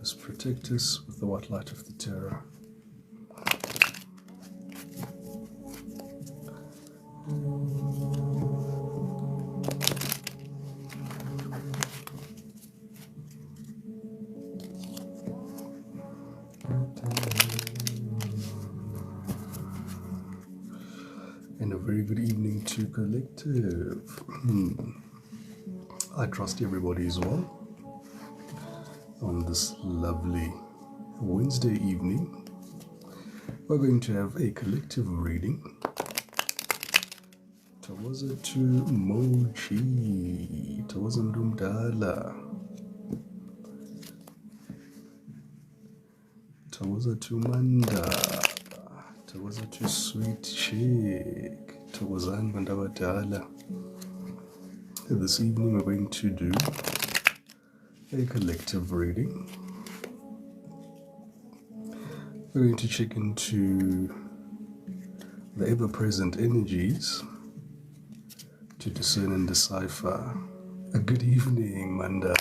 us, protect us with the white light of the Tarot. And a very good evening to collective. I trust everybody is well on this lovely Wednesday evening. We're going to have a collective reading. Tawaza to Mochi, Tawaza Ndumdala, Tawaza to Manda, Tawaza to Sweet Chick, Tawaza Bandabadala. This evening we're going to do a collective reading. We're going to check into the ever-present energies to discern and decipher. A good evening, Manda.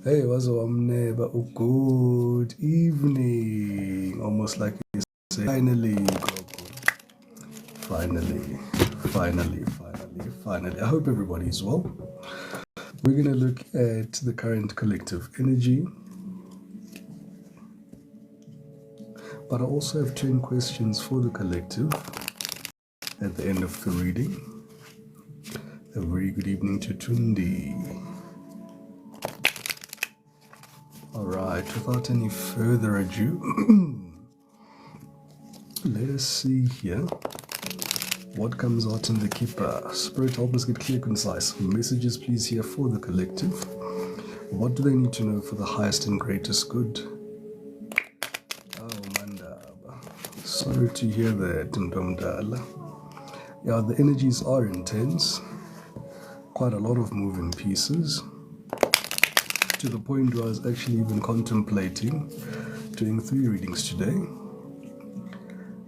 Hey, what's up, neighbor? Oh, good evening. Almost like you say, finally, finally. I hope everybody's well. We're going to look at the current collective energy. But I also have 10 questions for the collective at the end of the reading. A very good evening to Tundi. Alright, without any further ado, let us see here what comes out in the Kippa. Spirit, help us get clear, concise messages, please, here for the collective. What do they need to know for the highest and greatest good? Sorry to hear that, Ndomdala. Yeah, the energies are intense. Quite a lot of moving pieces. To the point where I was actually even contemplating doing 3 readings today.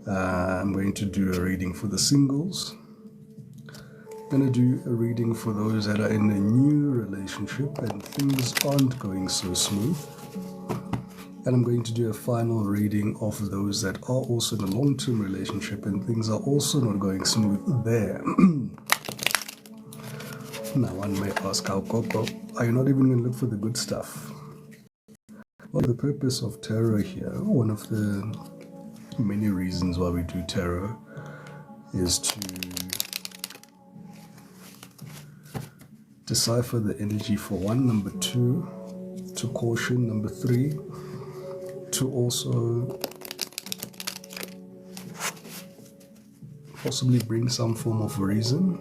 I'm going to do a reading for the singles. I'm going to do a reading for those that are in a new relationship and things aren't going so smooth. And I'm going to do a final reading of those that are also in a long-term relationship and things are also not going smooth there. Now one may ask, how Coco, are you not even going to look for the good stuff? Well, the purpose of tarot here, one of the many reasons why we do tarot, is to decipher the energy for 1, number 2, to caution, number 3, to also possibly bring some form of reason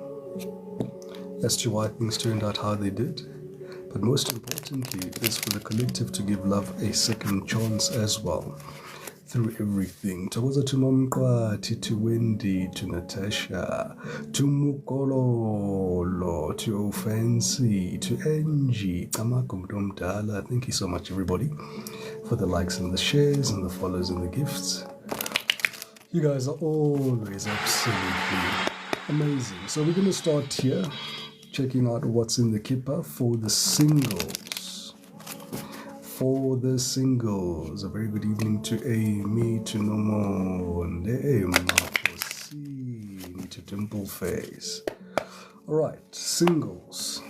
as to why things turned out how they did. But most importantly is for the collective to give love a second chance as well through everything. Tawaza to Mamkwati, to Wendy, to Natasha, to Mukololo, to Ofancy, to Angie, Kamakumdomdala. Thank you so much, everybody, for the likes and the shares and the follows and the gifts. You guys are always absolutely amazing. So we're going to start here, checking out what's in the Kippa for the singles. For the singles, a very good evening to Amy, to Nomo, and to Dimple Face. Alright, singles.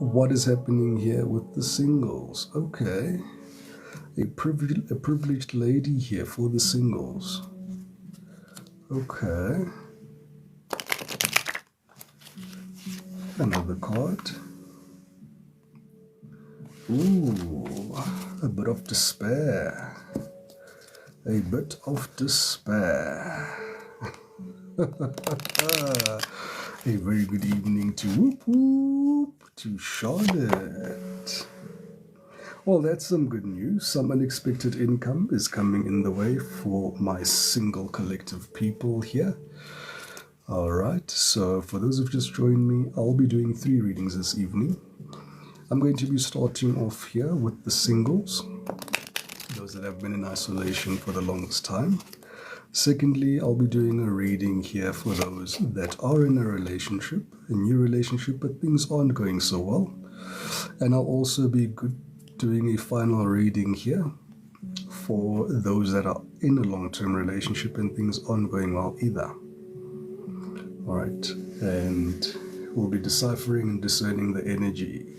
What is happening here with the singles? Okay, a privileged lady here for the singles. Okay, another card. Ooh, a bit of despair. A bit of despair. A very good evening to Whoop Whoop, to Charlotte. Well, that's some good news. Some unexpected income is coming in the way for my single collective people here. Alright, so for those who've just joined me, I'll be doing 3 readings this evening. I'm going to be starting off here with the singles, those that have been in isolation for the longest time. Secondly, I'll be doing a reading here for those that are in a new relationship, but things aren't going so well. And I'll also be doing a final reading here for those that are in a long-term relationship and things aren't going well either. All right, and we'll be deciphering and discerning the energy.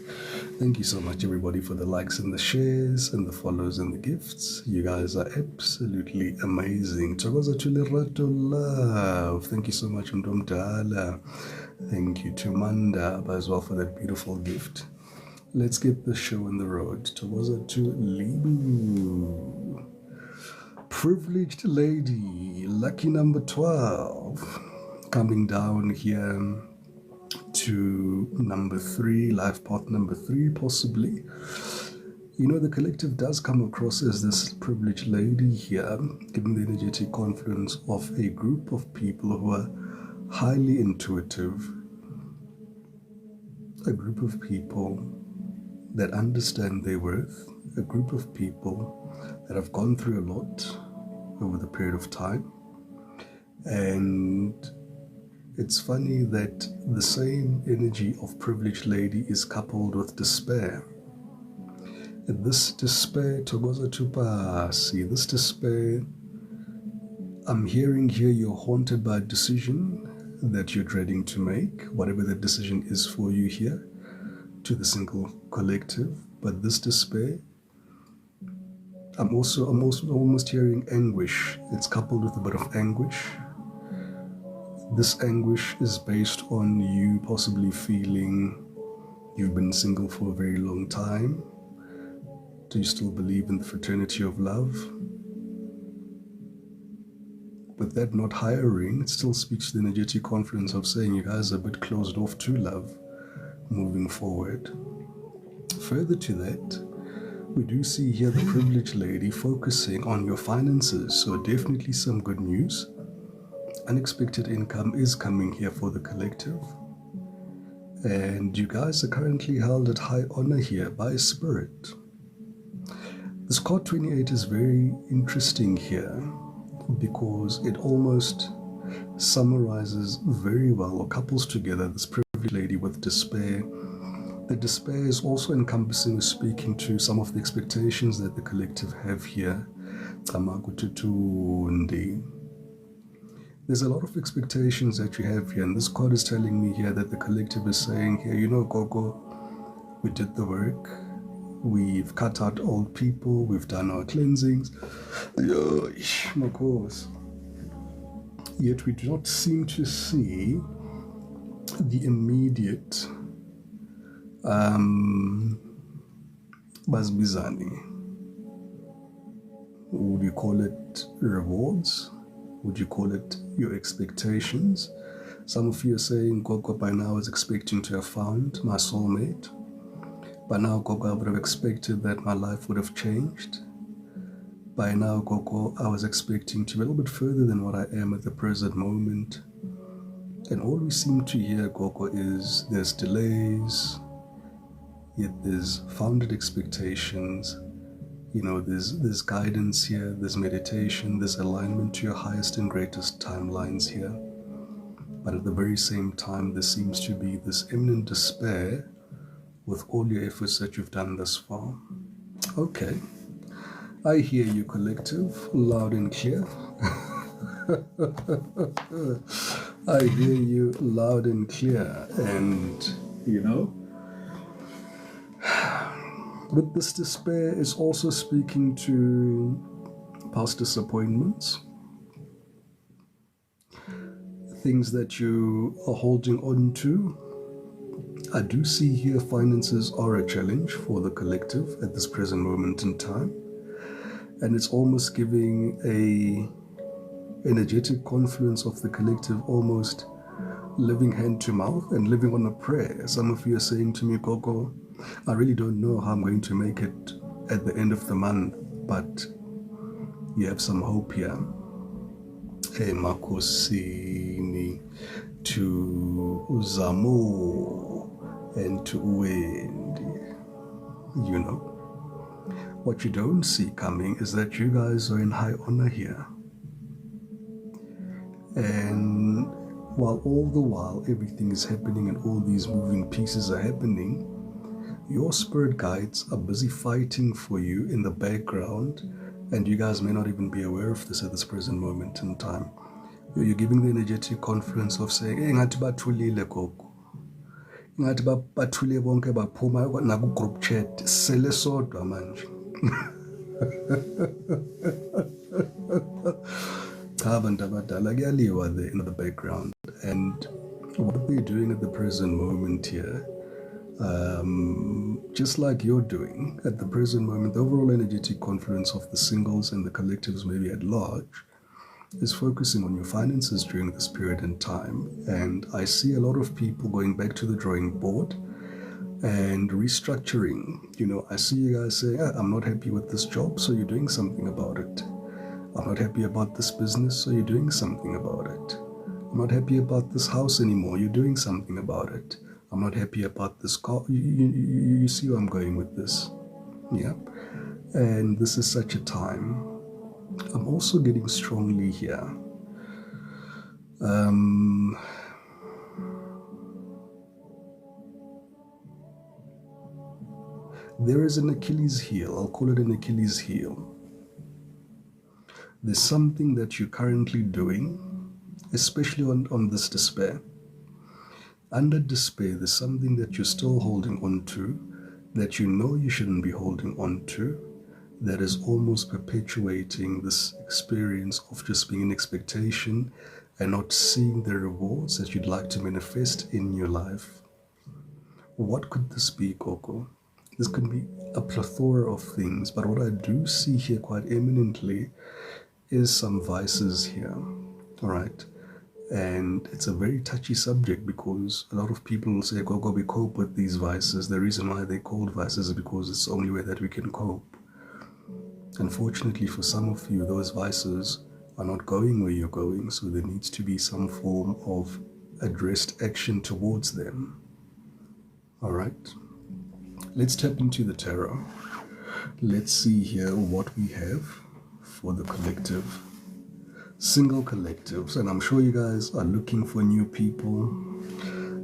Thank you so much, everybody, for the likes and the shares and the follows and the gifts. You guys are absolutely amazing. Thokoza to Lerato Love. Thank you so much, Mdomdala. Thank you to Manda as well for that beautiful gift. Let's get the show on the road. Thokoza to Libu. Privileged lady, lucky number 12. Coming down here to number 3, life path number 3, possibly. You know, the collective does come across as this privileged lady here, giving the energetic confluence of a group of people who are highly intuitive, a group of people that understand their worth, a group of people that have gone through a lot over the period of time. And it's funny that the same energy of privileged lady is coupled with despair. And this despair, Thokoza Tupasi, this despair, I'm hearing here you're haunted by a decision that you're dreading to make, whatever that decision is for you here, to the single collective. But this despair, I'm almost hearing anguish. It's coupled with a bit of anguish. This anguish is based on you possibly feeling you've been single for a very long time. Do you still believe in the fraternity of love? With that not hiring, it still speaks to the energetic confluence of saying you guys are a bit closed off to love moving forward. Further to that, we do see here the privileged lady focusing on your finances. So definitely some good news. Unexpected income is coming here for the collective, and you guys are currently held at high honor here by a spirit. This card 28 is very interesting here because it almost summarizes very well or couples together this privileged lady with despair. The despair is also encompassing, speaking to some of the expectations that the collective have here. There's a lot of expectations that you have here, and this card is telling me here that the collective is saying here, you know, Gogo, we did the work, we've cut out old people, we've done our cleansings, yet we do not seem to see the immediate bazbizani. Would you call it rewards? Would you call it your expectations? Some of you are saying, Gogo, by now I was expecting to have found my soulmate. By now, Gogo, I would have expected that my life would have changed. By now, Gogo, I was expecting to be a little bit further than what I am at the present moment. And all we seem to hear, Gogo, is there's delays, yet there's founded expectations. You know, there's guidance here, there's meditation, there's alignment to your highest and greatest timelines here. But at the very same time, there seems to be this imminent despair with all your efforts that you've done thus far. Okay. I hear you, collective, loud and clear. I hear you loud and clear. And, you know, with this despair is also speaking to past disappointments, things that you are holding on to. I do see here finances are a challenge for the collective at this present moment in time, and it's almost giving a energetic confluence of the collective, almost living hand to mouth and living on a prayer. Some of you are saying to me, Gogo, I really don't know how I'm going to make it at the end of the month, but you have some hope here. Hey, Makosini, to Zamo, and to Wendy. You know, what you don't see coming is that you guys are in high honor here. And while everything is happening and all these moving pieces are happening, your spirit guides are busy fighting for you in the background, and you guys may not even be aware of this at this present moment in time. You're giving the energetic confluence of saying, hey, ngathi bathulile gogo. Ngathi bathule bonke baphuma naku group chat sele sodwa manje. Abantu abadala kuyaliwa there in the background, and what we're doing at the present moment here, just like you're doing at the present moment, the overall energetic confluence of the singles and the collectives maybe at large is focusing on your finances during this period in time. And I see a lot of people going back to the drawing board and restructuring. You know, I see you guys say, I'm not happy with this job, so you're doing something about it. I'm not happy about this business, so you're doing something about it. I'm not happy about this house anymore, you're doing something about it. I'm not happy about this car. You see where I'm going with this. Yeah. And this is such a time. I'm also getting strongly here. There is an Achilles heel. I'll call it an Achilles heel. There's something that you're currently doing, especially on this despair. Under despair, there's something that you're still holding on to, that you know you shouldn't be holding on to, that is almost perpetuating this experience of just being in expectation and not seeing the rewards that you'd like to manifest in your life. What could this be, Coco? This could be a plethora of things, but what I do see here quite eminently is some vices here, all right? And it's a very touchy subject because a lot of people will say, go, we cope with these vices. The reason why they're called vices is because it's the only way that we can cope. Unfortunately, for some of you, those vices are not going where you're going, so there needs to be some form of addressed action towards them. All right, let's tap into the tarot. Let's see here what we have for the collective. Single collectives, and I'm sure you guys are looking for new people.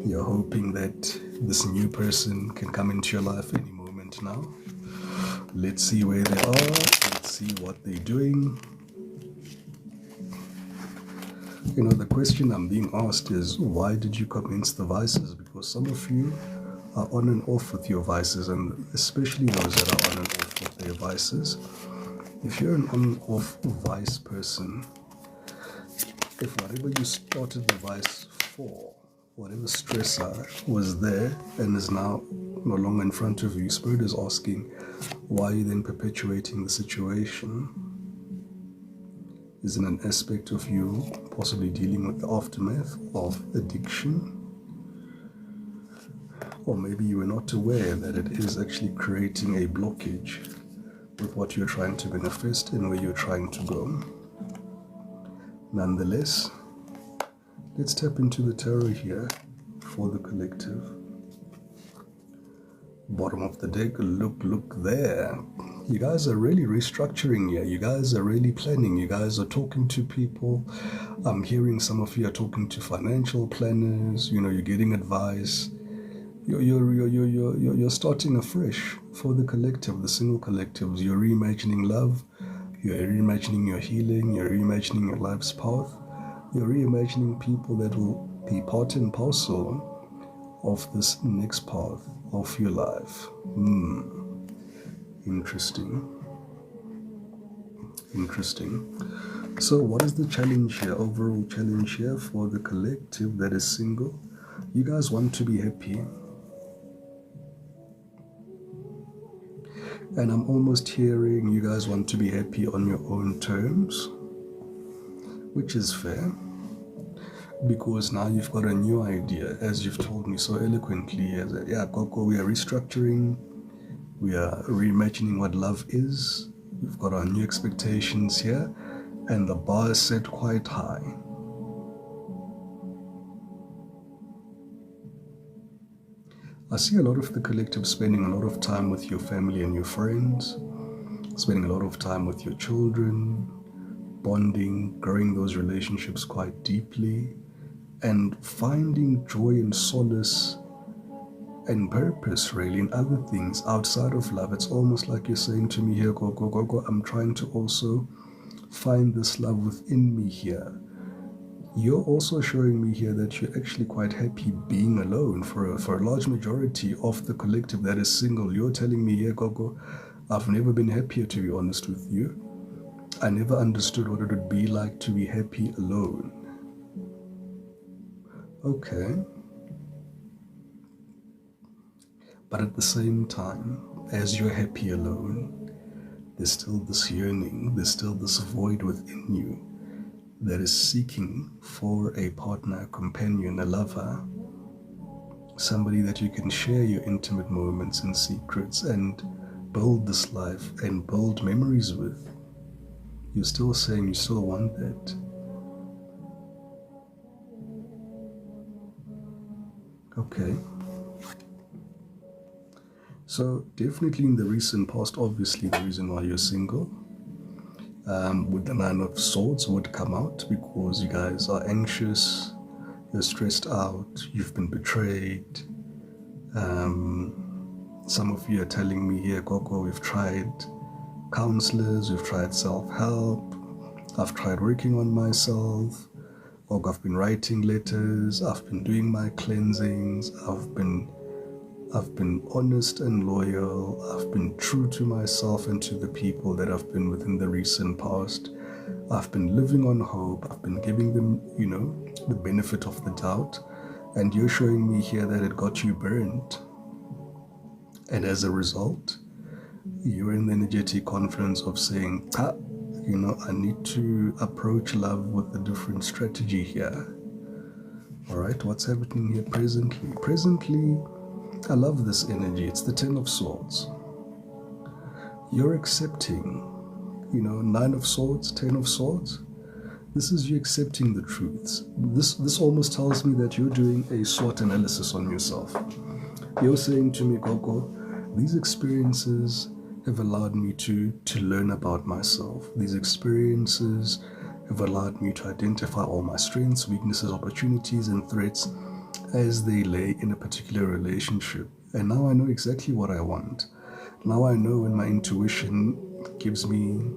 You're hoping that this new person can come into your life any moment now. Let's see where they are. Let's see what they're doing. You know, the question I'm being asked is, why did you commence the vices? Because some of you are on and off with your vices, and especially those that are on and off with their vices. If you're an on and off vice person, if whatever you started the vice for, whatever stressor was there and is now no longer in front of you, Spirit is asking, why are you then perpetuating the situation? Is it an aspect of you possibly dealing with the aftermath of addiction? Or maybe you were not aware that it is actually creating a blockage with what you're trying to manifest and where you're trying to go. Nonetheless, let's tap into the tarot here for the collective. Bottom of the deck, look there. You guys are really restructuring here. You guys are really planning. You guys are talking to people. I'm hearing some of you are talking to financial planners. You know, you're getting advice. You're starting afresh for the collective, the single collectives. You're reimagining love. You're reimagining your healing, you're reimagining your life's path, you're reimagining people that will be part and parcel of this next path of your life. Interesting. So what is the challenge here, overall challenge here for the collective that is single? You guys want to be happy. And I'm almost hearing you guys want to be happy on your own terms, which is fair, because now you've got a new idea, as you've told me so eloquently. Yeah, Coco, we are restructuring, we are reimagining what love is. We've got our new expectations here, and the bar is set quite high. I see a lot of the collective spending a lot of time with your family and your friends, spending a lot of time with your children, bonding, growing those relationships quite deeply, and finding joy and solace and purpose really in other things outside of love. It's almost like you're saying to me here, go, I'm trying to also find this love within me here. You're also showing me here that you're actually quite happy being alone for a large majority of the collective that is single. You're telling me here, Gogo, I've never been happier, to be honest with you. I never understood what it would be like to be happy alone. Okay. But at the same time, as you're happy alone, there's still this yearning, there's still this void within you that is seeking for a partner, a companion, a lover, somebody that you can share your intimate moments and secrets and build this life and build memories with. You're still saying you still want that. Okay. So definitely in the recent past, obviously the reason why you're single with the Nine of Swords would come out because you guys are anxious, you're stressed out, you've been betrayed. Some of you are telling me here, Gogo, we've tried counselors, we've tried self-help, I've tried working on myself, or I've been writing letters, I've been doing my cleansings, I've been honest and loyal, I've been true to myself and to the people that I've been within the recent past. I've been living on hope, I've been giving them, the benefit of the doubt, and you're showing me here that it got you burnt. And as a result, you're in the energetic confidence of saying, I need to approach love with a different strategy here. All right, what's happening here presently? Presently, I love this energy. It's the Ten of Swords. You're accepting, Nine of Swords, Ten of Swords. This is you accepting the truths. This almost tells me that you're doing a SWOT analysis on yourself. You're saying to me, Gogo, these experiences have allowed me to learn about myself. These experiences have allowed me to identify all my strengths, weaknesses, opportunities, and threats as they lay in a particular relationship. And now I know exactly what I want. Now I know when my intuition gives me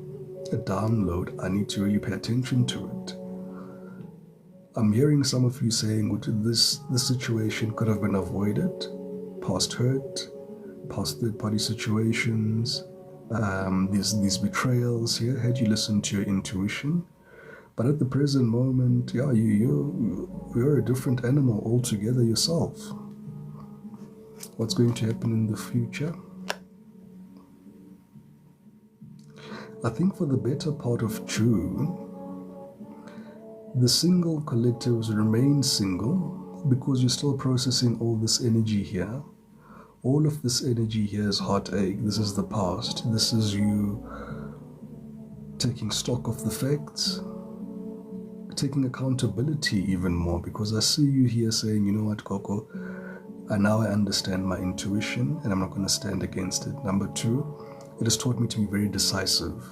a download, I need to really pay attention to it. I'm hearing some of you saying this situation could have been avoided. Past hurt, past third-party situations, these betrayals here, had you listened to your intuition. But at the present moment, you're a different animal altogether yourself. What's going to happen in the future? I think for the better part of June, the single collectives remain single because you're still processing all this energy here. All of this energy here is heartache. This is the past. This is you taking stock of the facts, taking accountability even more, because I see you here saying, you know what, Coco, now I understand my intuition and I'm not going to stand against it. Number 2, it has taught me to be very decisive.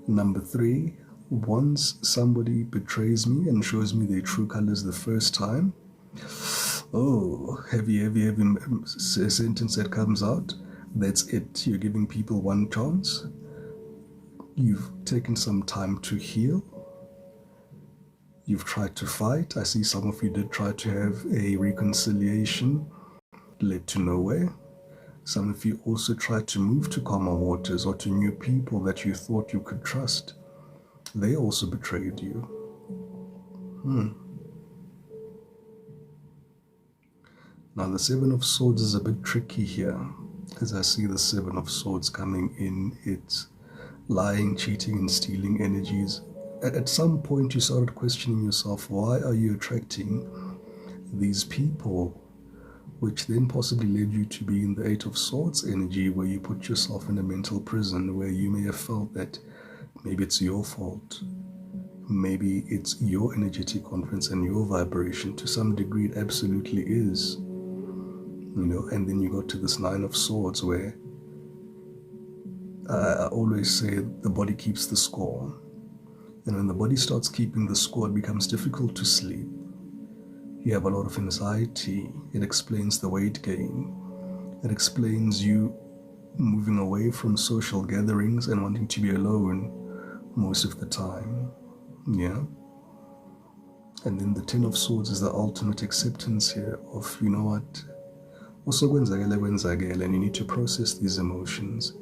Number 3, once somebody betrays me and shows me their true colors the first time, heavy sentence that comes out, that's it. You're giving people one chance. You've taken some time to heal. You've tried to fight. I see some of you did try to have a reconciliation, led to nowhere. Some of you also tried to move to calmer waters or to new people that you thought you could trust. They also betrayed you. Now the Seven of Swords is a bit tricky here, as I see the Seven of Swords coming in. It's lying, cheating, and stealing energies. At some point you started questioning yourself, why are you attracting these people? Which then possibly led you to be in the Eight of Swords energy, where you put yourself in a mental prison, where you may have felt that maybe it's your fault. Maybe it's your energetic confidence and your vibration. To some degree it absolutely is. And then you got to this Nine of Swords, where I always say the body keeps the score. And when the body starts keeping the score, it becomes difficult to sleep. You have a lot of anxiety. It explains the weight gain. It explains you moving away from social gatherings and wanting to be alone most of the time. Yeah. And then the Ten of Swords is the ultimate acceptance here of, you know what, also kwenzakele, and you need to process these emotions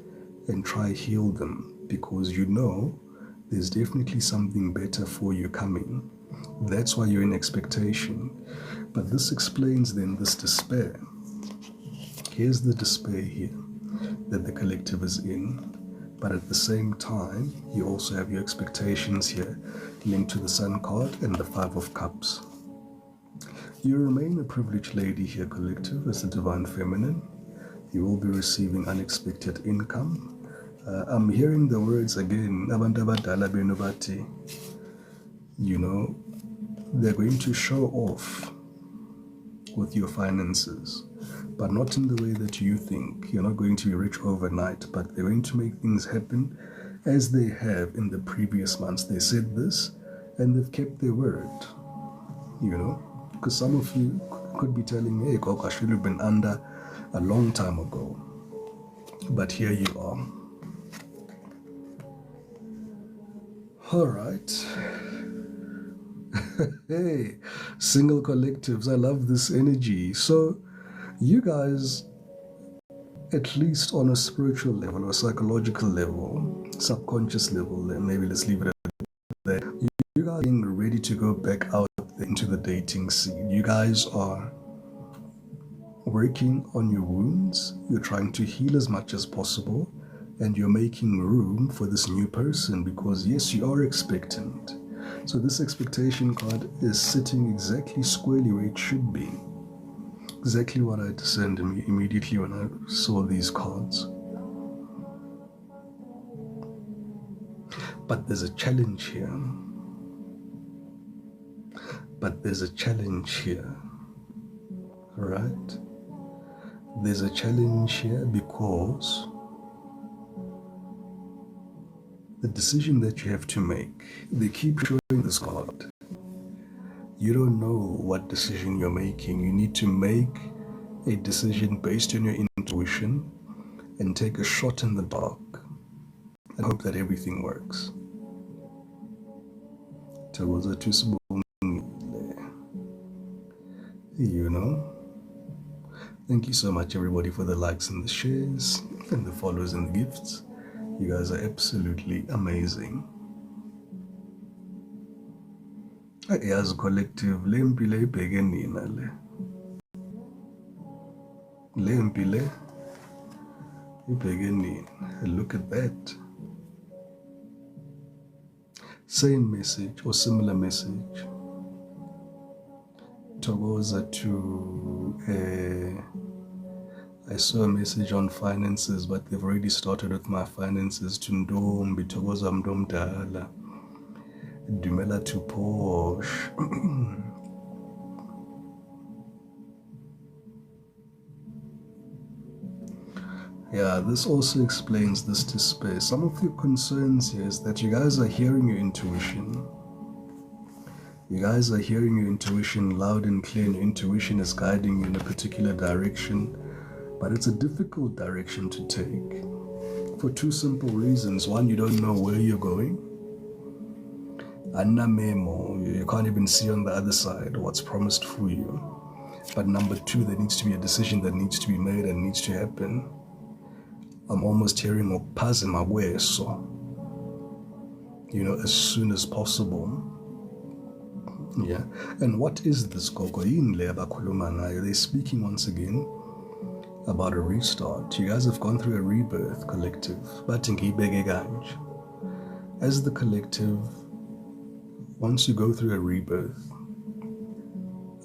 and try heal them, because you know there's definitely something better for you coming. That's why you're in expectation. But this explains then this despair. Here's the despair here that the collective is in. But at the same time, you also have your expectations here linked to the Sun card and the Five of Cups. You remain a privileged lady here, collective, as the Divine Feminine. You will be receiving unexpected income. I'm hearing the words again, abantu abadala benu bathi, you know, they're going to show off with your finances, but not in the way that you think. You're not going to be rich overnight, but they're going to make things happen as they have in the previous months. They said this, and they've kept their word, you know, because some of you could be telling me, hey, Kok, I should have been under a long time ago, but here you are. All right. Hey, single collectives, I love this energy. So you guys, at least on a spiritual level or psychological level, subconscious level, maybe let's leave it at that, you guys are being ready to go back out into the dating scene. You guys are working on your wounds. You're trying to heal as much as possible, and you're making room for this new person, because yes, you are expectant. So this expectation card is sitting exactly squarely where it should be. Exactly what I discerned immediately when I saw these cards. But there's a challenge here. Right? There's a challenge here because the decision that you have to make, they keep showing this card. You don't know what decision you're making. You need to make a decision based on your intuition and take a shot in the dark and hope that everything works. You know? Thank you so much, everybody, for the likes and the shares and the follows and the gifts. You guys are absolutely amazing. As a collective, lempile begenina le. Lempile begenina. Look at that. Same message or similar message. Togoza to I saw a message on finances, but they've already started with my finances. To Ndombi, Togoza Mdomdala, Dumela to Posh. Yeah, this also explains this despair. Some of your concerns here is that you guys are hearing your intuition. You guys are hearing your intuition loud and clear, and your intuition is guiding you in a particular direction. But it's a difficult direction to take for two simple reasons. One, you don't know where you're going. Anna memo, you can't even see on the other side what's promised for you. But number two, there needs to be a decision that needs to be made and needs to happen. I'm almost hearing opazima weso, you know, as soon as possible. Yeah. And what is this gogo? They're speaking once again about a restart. You guys have gone through a rebirth, collective. As the collective, once you go through a rebirth,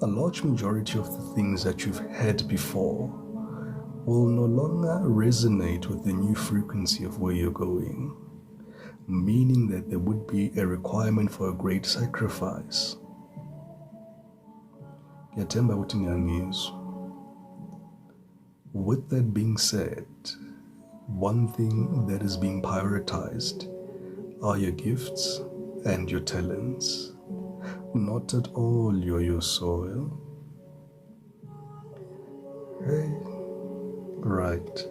a large majority of the things that you've had before will no longer resonate with the new frequency of where you're going, meaning that there would be a requirement for a great sacrifice. With that being said, one thing that is being prioritized are your gifts and your talents. Not at all your soil. Hey, right.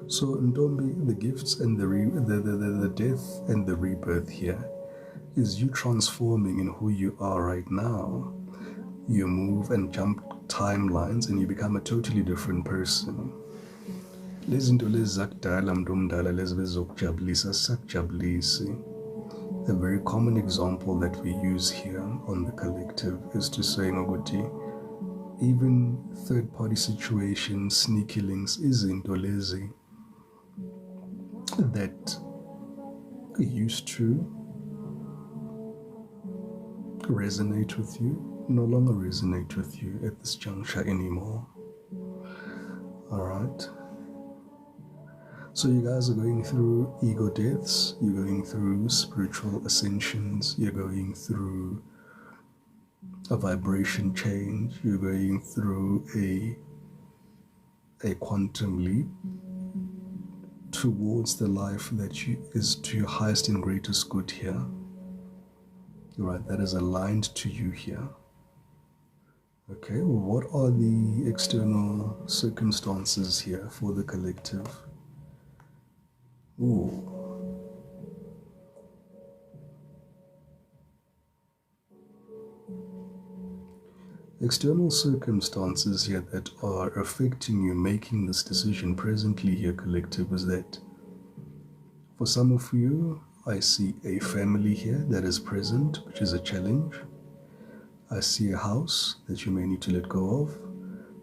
So Ntombi, the gifts and the death and the rebirth here is you transforming in who you are right now. You move and jump timelines and you become a totally different person. Lezinto lezi zakudala mntu omdala lezi bezokujabulisa sakujabulisi. A very common example that we use here on the collective is to say ukuthi even third-party situations, sneaky links, izinto lezi that used to resonate with you no longer resonate with you at this juncture anymore. All right. So you guys are going through ego deaths, you're going through spiritual ascensions, you're going through a vibration change, you're going through a quantum leap towards the life that is to your highest and greatest good here. Right, that is aligned to you here. Okay, well, what are the external circumstances here for the collective? Ooh. External circumstances here that are affecting you making this decision presently here, collective, is that for some of you, I see a family here that is present, which is a challenge. I see a house that you may need to let go of.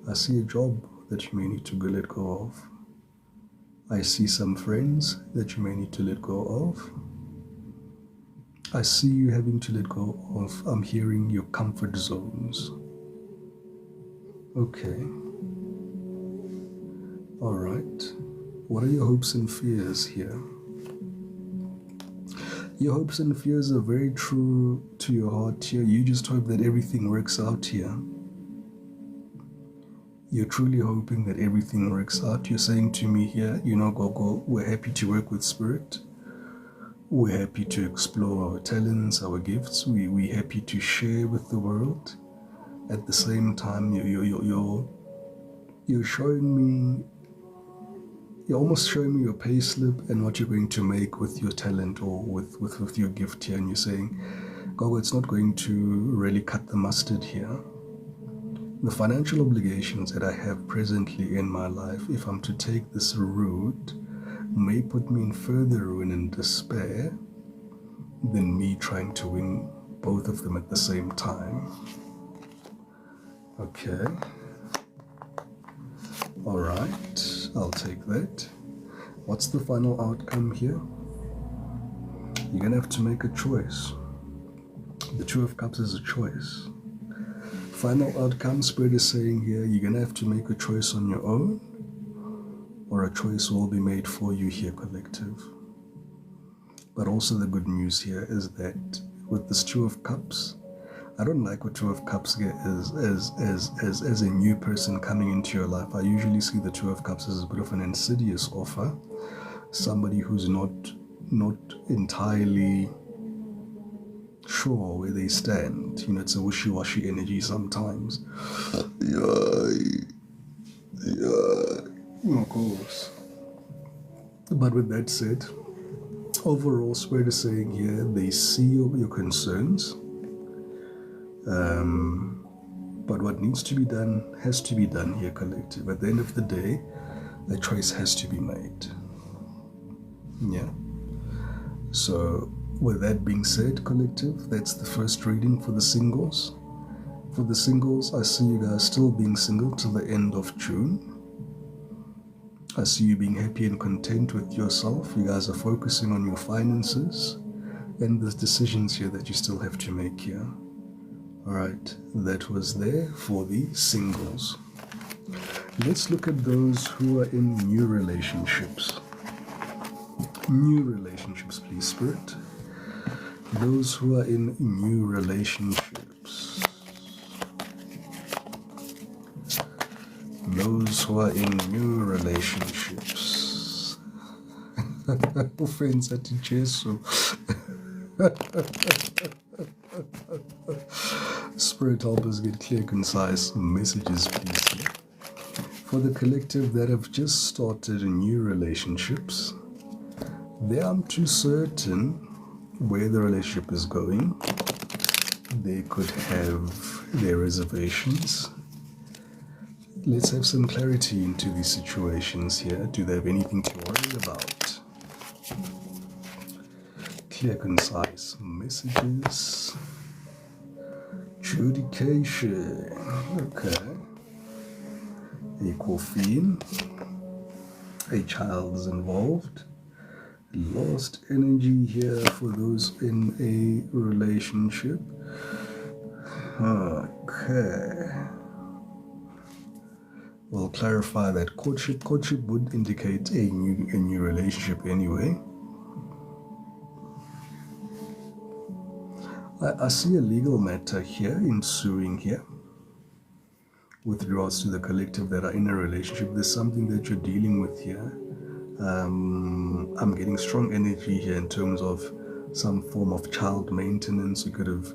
I see a job that you may need to let go of. I see some friends that you may need to let go of. I see you having to let go of, I'm hearing your comfort zones. Okay. All right. What are your hopes and fears here? Your hopes and fears are very true to your heart here. You just hope that everything works out here. You're truly hoping that everything works out. You're saying to me here, you know, Gogo, we're happy to work with spirit. We're happy to explore our talents, our gifts. We're happy to share with the world. At the same time, you're showing me, you're almost showing me your pay slip and what you're going to make with your talent or with your gift here. And you're saying, Gogo, it's not going to really cut the mustard here. The financial obligations that I have presently in my life, if I'm to take this route, may put me in further ruin and despair than me trying to win both of them at the same time. Okay. All right, I'll take that. What's the final outcome here? You're going to have to make a choice. The Two of Cups is a choice. Final outcome, Spirit is saying here, you're going to have to make a choice on your own, or a choice will be made for you here, collective. But also the good news here is that with this Two of Cups, I don't like what Two of Cups get as a new person coming into your life. I usually see the Two of Cups as a bit of an insidious offer. Somebody who's not entirely sure where they stand. You know, it's a wishy-washy energy sometimes. Yeah, of course. But with that said, overall, Spirit is saying here, they see your concerns. But what needs to be done has to be done here, collective. At the end of the day, a choice has to be made. Yeah. So, with that being said, collective, that's the first reading for the singles. For the singles, I see you guys still being single till the end of June. I see you being happy and content with yourself. You guys are focusing on your finances and the decisions here that you still have to make here. Alright, that was there for the singles. Let's look at those who are in new relationships. New relationships, please, Spirit. Those who are in new relationships. Those who are in new relationships. Offense at Jesu. Spirit, help us get clear, concise messages, please. For the collective that have just started new relationships, they aren't too certain where the relationship is going. They could have their reservations. Let's have some clarity into these situations here. Do they have anything to worry about? Clear, concise messages. Judication. Okay. A coffin. A child is involved. Lost energy here for those in a relationship. Okay. We'll clarify that courtship would indicate a new relationship anyway. I see a legal matter here ensuing here with regards to the collective that are in a relationship. There's something that you're dealing with here. I'm getting strong energy here in terms of some form of child maintenance. You could have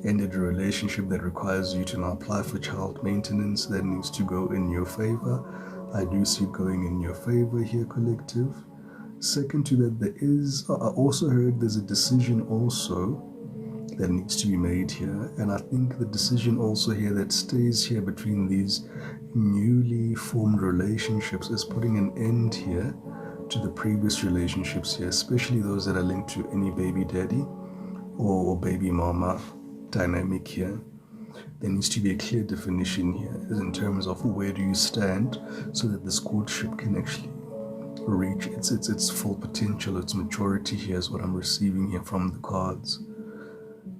ended a relationship that requires you to now apply for child maintenance that needs to go in your favor. I do see it going in your favor here, collective. Second to that, I also heard there's a decision also that needs to be made here, and I think the decision also here that stays here between these newly formed relationships is putting an end here to the previous relationships here, especially those that are linked to any baby daddy or baby mama dynamic here. There needs to be a clear definition here in terms of where do you stand so that this courtship can actually reach its full potential, its maturity here is what I'm receiving here from the cards.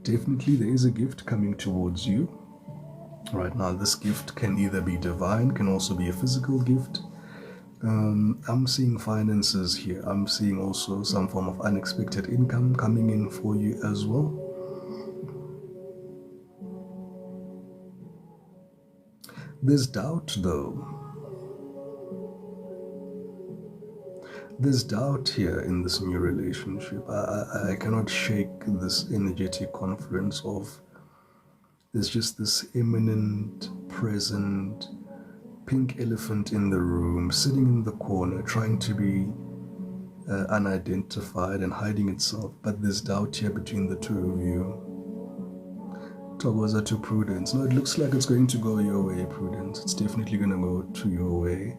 Definitely there is a gift coming towards you. Right now, this gift can either be divine, can also be a physical gift. I'm seeing finances here. I'm seeing also some form of unexpected income coming in for you as well. There's doubt though. There's doubt here in this new relationship. I cannot shake this energetic confluence of there's just this imminent, present, pink elephant in the room, sitting in the corner, trying to be unidentified and hiding itself. But there's doubt here between the two of you. Towards to Prudence. No, it looks like it's going to go your way, Prudence. It's definitely going to go to your way.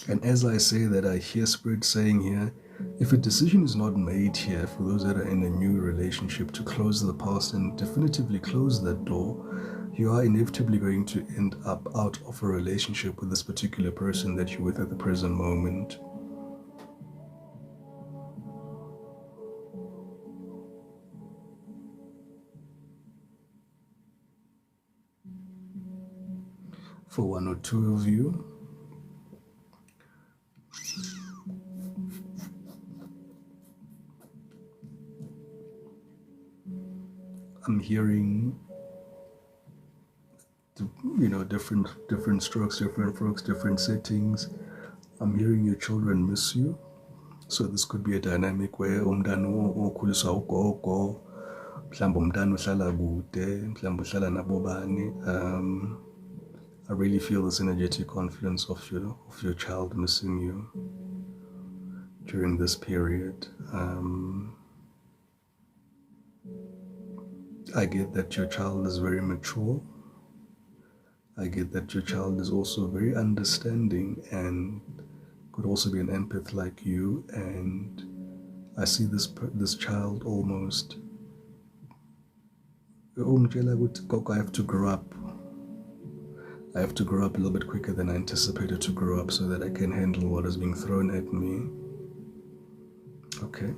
And as I say that, I hear Spirit saying here, if a decision is not made here for those that are in a new relationship to close the past and definitively close that door, you are inevitably going to end up out of a relationship with this particular person that you're with at the present moment. For one or two of you, I'm hearing, different strokes, different folks, different settings. I'm hearing your children miss you. So this could be a dynamic where umntana ukhuliswa ugogo, mhlawumbe umntana uhlala kude, mhlawumbe uhlala nabobani. I really feel this energetic confluence of your child missing you during this period. I get that your child is very mature. I get that your child is also very understanding and could also be an empath like you. And I see this child almost, I have to grow up. I have to grow up a little bit quicker than I anticipated to grow up so that I can handle what is being thrown at me. Okay.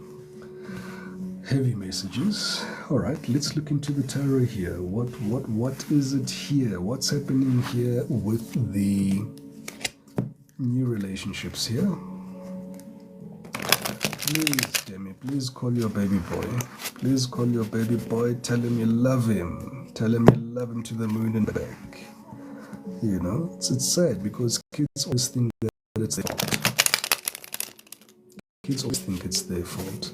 Heavy messages. All right, let's look into the tarot here. What is it here? What's happening here with the new relationships here? Please, Demi, please call your baby boy. Please call your baby boy. Tell him you love him. Tell him you love him to the moon and back. You know, it's sad because kids always think that it's their fault. Kids always think it's their fault.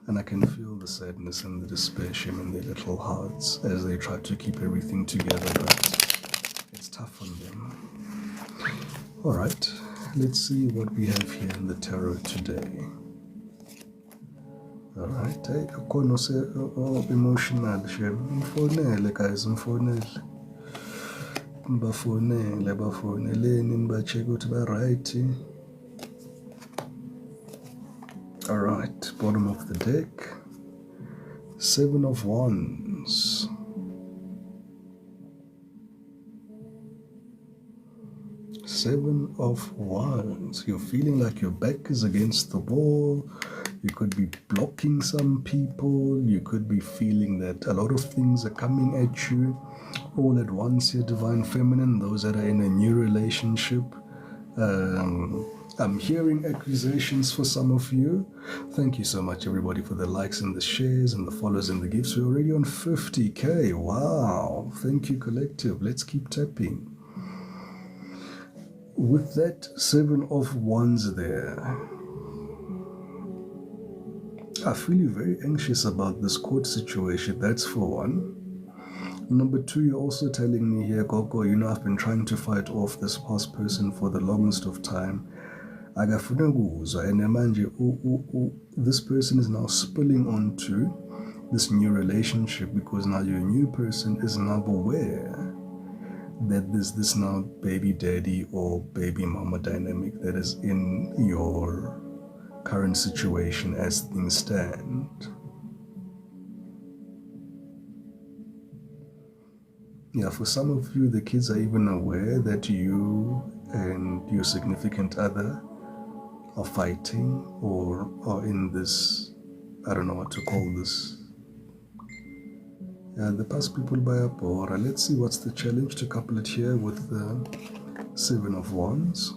And I can feel the sadness and the despair in their little hearts as they try to keep everything together, but it's tough on them. Alright, let's see what we have here in the tarot today. Alright, hey, emotional, mfonele guys, mfonele. Bafoneleni nibacheke ukuthi ba-right. Alright, bottom of the deck, 7 of Wands. Seven of Wands. You're feeling like your back is against the wall. You could be blocking some people. You could be feeling that a lot of things are coming at you all at once here, Divine Feminine. Those that are in a new relationship. I'm hearing accusations for some of you. Thank you so much, everybody, for the likes and the shares and the follows and the gifts. We're already on 50K. Wow. Thank you, collective. Let's keep tapping. With that 7 of Wands there, I feel you're very anxious about this court situation. That's for one. Number 2, you're also telling me here, Gogo, I've been trying to fight off this past person for the longest of time. And this person is now spilling onto this new relationship because now your new person is now aware that there's this now baby daddy or baby mama dynamic that is in your current situation as things stand. Yeah, for some of you, the kids are even aware that you and your significant other are fighting or are in this, I don't know what to call this. Yeah, the past people by a bora. Let's see what's the challenge to couple it here with the 7 of Wands.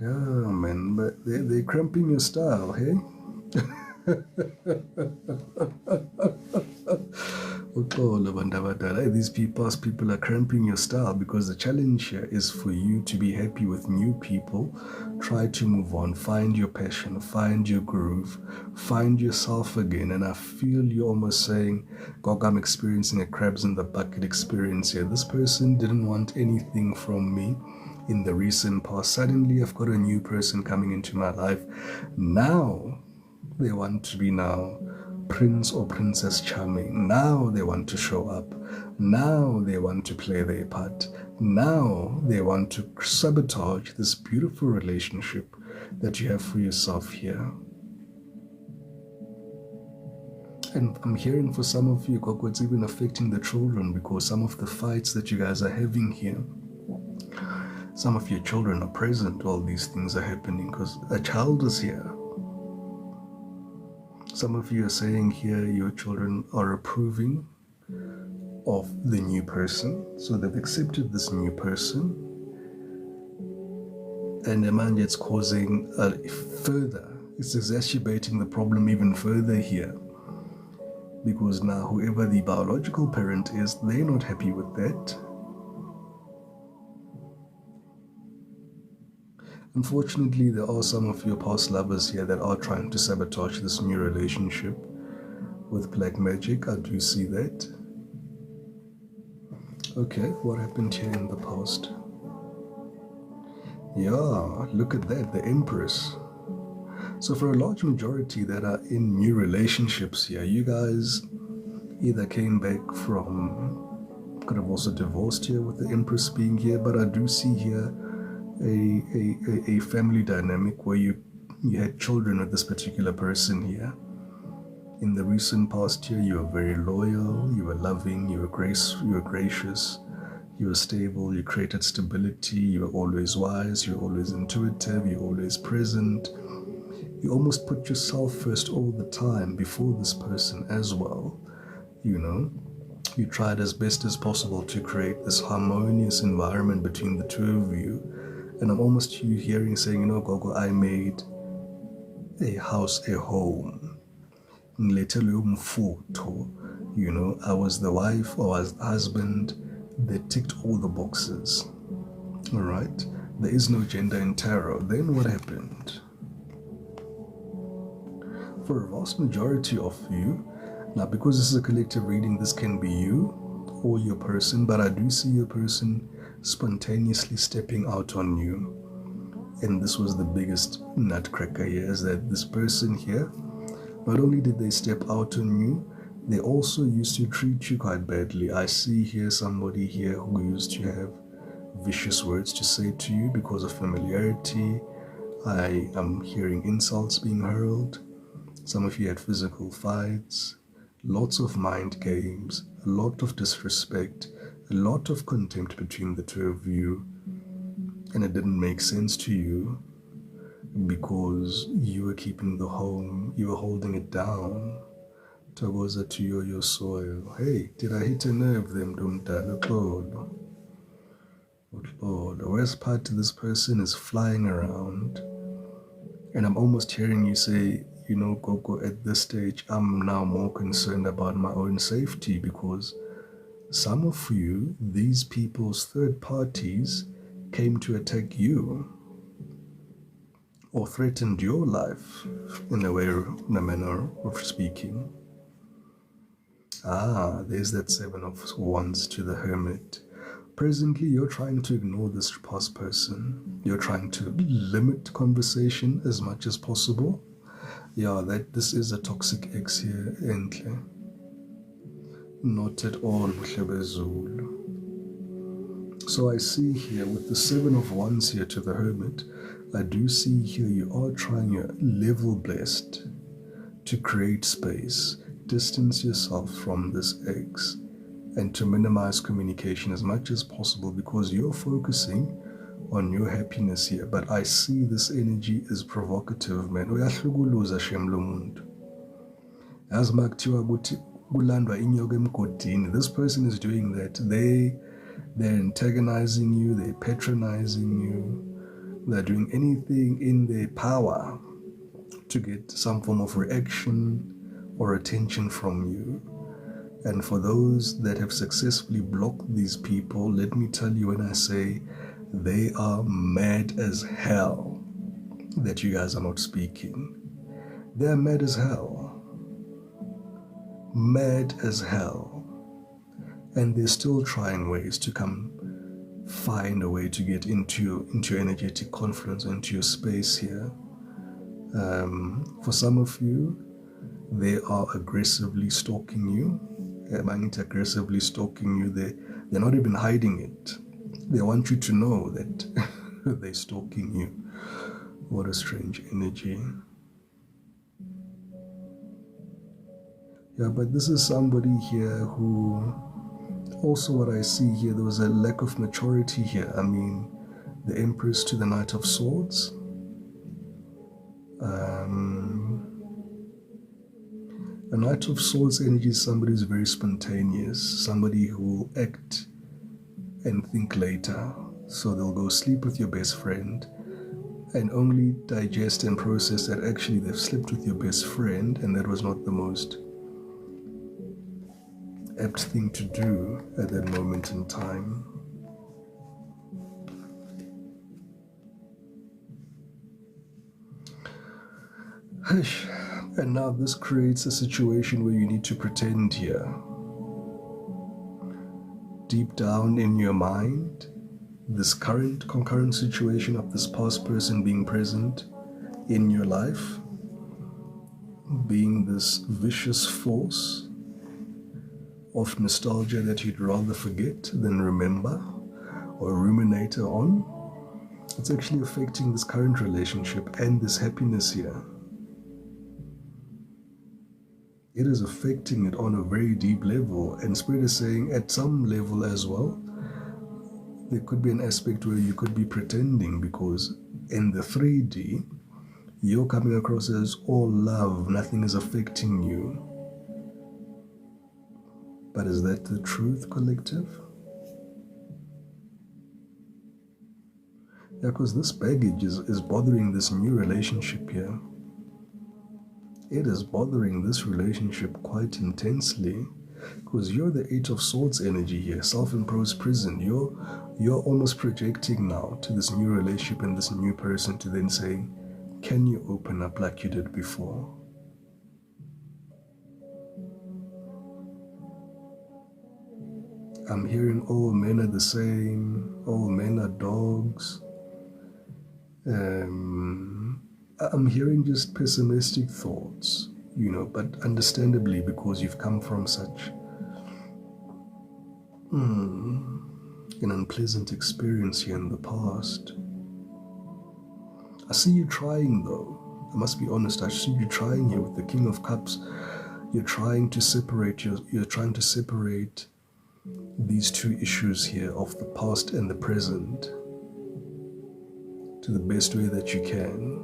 Yeah, man, but they're cramping your style, hey? These past people are cramping your style because the challenge here is for you to be happy with new people. Try to move on, find your passion, find your groove, find yourself again. And I feel you almost saying, Gog, I'm experiencing a crabs in the bucket experience here. This person didn't want anything from me in the recent past. Suddenly I've got a new person coming into my life. Now they want to be now Prince or Princess Charming. Now they want to show up. Now they want to play their part. Now they want to sabotage this beautiful relationship that you have for yourself here. And I'm hearing for some of you, Koko, it's even affecting the children because some of the fights that you guys are having here, some of your children are present while these things are happening because a child is here. Some of you are saying here your children are approving of the new person. So they've accepted this new person. And it's causing it's exacerbating the problem even further here. Because now whoever the biological parent is, they're not happy with that. Unfortunately, there are some of your past lovers here that are trying to sabotage this new relationship with black magic. I do see that. Okay, what happened here in the past? Yeah, look at that, the Empress. So for a large majority that are in new relationships here, you guys either came back from, could have also divorced here with the Empress being here, but I do see here a family dynamic where you had children with this particular person here. In the recent past year, you were very loyal, you were loving, you were gracious, you were stable, you created stability, you were always wise, you were always intuitive, you were always present. You almost put yourself first all the time before this person as well. You tried as best as possible to create this harmonious environment between the two of you. And I'm almost hearing saying, Gogo, I made a house a home. I was the wife or was the husband that ticked all the boxes. All right? There is no gender in tarot. Then what happened? For a vast majority of you, now because this is a collective reading, this can be you or your person, but I do see your person spontaneously stepping out on you. And this was the biggest nutcracker here, is that this person here, not only did they step out on you, they also used to treat you quite badly. I see here somebody here who used to have vicious words to say to you because of familiarity. I am hearing insults being hurled. Some of you had physical fights, lots of mind games, a lot of disrespect, a lot of contempt between the two of you. And it didn't make sense to you because you were keeping the home, you were holding it down. Tagoza to your soil. Hey, did I hit a nerve them? Lord, the worst part to this person is flying around. And I'm almost hearing you say, you know, Gogo, at this stage, I'm now more concerned about my own safety because some of you, these people's third parties, came to attack you or threatened your life in a manner of speaking. There's that Seven of Wands to the Hermit. Presently, you're trying to ignore this past person. You're trying to limit conversation as much as possible. Yeah, this is a toxic ex here, Entle. Not at all, Mhlebezulu. So I see here with the Seven of Wands here to the Hermit, I do see here you are trying your level best to create space, distance yourself from this ex, and to minimize communication as much as possible because you're focusing on your happiness here. But I see this energy is provocative, man. Uyahlukuluza shem lo muntu. As makuthiwa ukuthi kulandwa inyoka emgodini. This person is doing that. They're antagonizing you, they're patronizing you, they're doing anything in their power to get some form of reaction or attention from you. And for those that have successfully blocked these people, let me tell you when I say they are mad as hell that you guys are not speaking. They're mad as hell. Mad as hell. And they're still trying ways to find a way to get into your energetic confluence, into your space here. For some of you, they are aggressively stalking you. Aggressively stalking you. They're not even hiding it. They want you to know that they're stalking you. What a strange energy. Yeah, but this is somebody here who, also what I see here, there was a lack of maturity here. I mean, the Empress to the Knight of Swords. A Knight of Swords energy is somebody who's very spontaneous, somebody who will act and think later. So they'll go sleep with your best friend and only digest and process that actually they've slept with your best friend and that was not the most apt thing to do at that moment in time. And now this creates a situation where you need to pretend here. Deep down in your mind, this concurrent situation of this past person being present in your life, being this vicious force of nostalgia that you'd rather forget than remember or ruminate on, it's actually affecting this current relationship and this happiness here. It is affecting it on a very deep level, and Spirit is saying at some level as well, there could be an aspect where you could be pretending, because in the 3D, you're coming across as all love, nothing is affecting you. But is that the truth, collective? Yeah, because this baggage is bothering this new relationship here. It is bothering this relationship quite intensely, because you're the Eight of Swords energy here, self-imposed prison. You're almost projecting now to this new relationship and this new person to then saying, can you open up like you did before? I'm hearing all men are the same, all men are dogs. I'm hearing just pessimistic thoughts, but understandably, because you've come from such an unpleasant experience here in the past. I see you trying though. I must be honest, I see you trying here with the King of Cups. You're trying to separate these two issues here of the past and the present to the best way that you can.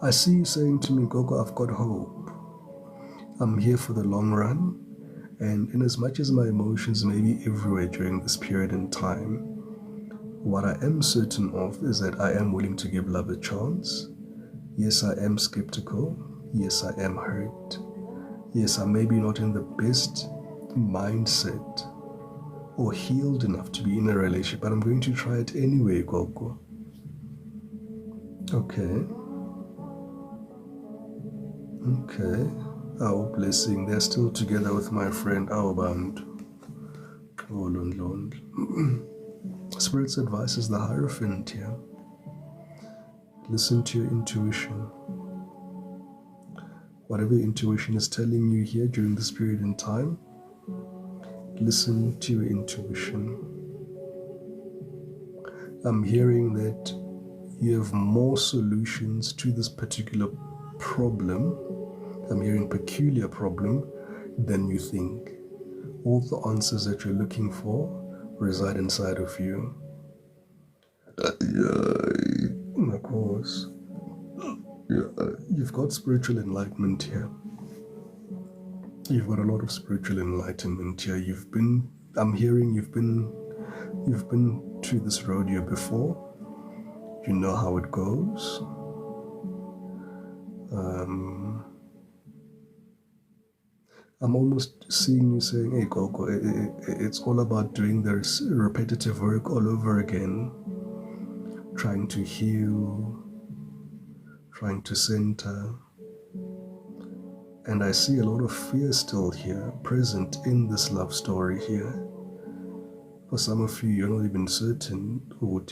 I see you saying to me, Gogo, I've got hope. I'm here for the long run, and in as much as my emotions may be everywhere during this period in time, what I am certain of is that I am willing to give love a chance. Yes, I am skeptical. Yes, I am hurt. Yes, I'm maybe not in the best mindset or healed enough to be in a relationship, but I'm going to try it anyway, Gogo. Okay. Our blessing. They're still together with my friend, our band. Spirit's advice is the Hierophant here. Listen to your intuition. Whatever intuition is telling you here during this period in time, listen to your intuition. I'm hearing that you have more solutions to this particular problem. I'm hearing peculiar problem than you think. All the answers that you're looking for reside inside of you. Of course. You've got spiritual enlightenment here. You've got a lot of spiritual enlightenment here. I'm hearing you've been to this rodeo before. You know how it goes. I'm almost seeing you saying, hey, Coco, it's all about doing the repetitive work all over again. Trying to heal, trying to center. And I see a lot of fear still here, present in this love story here. For some of you, you're not even certain, will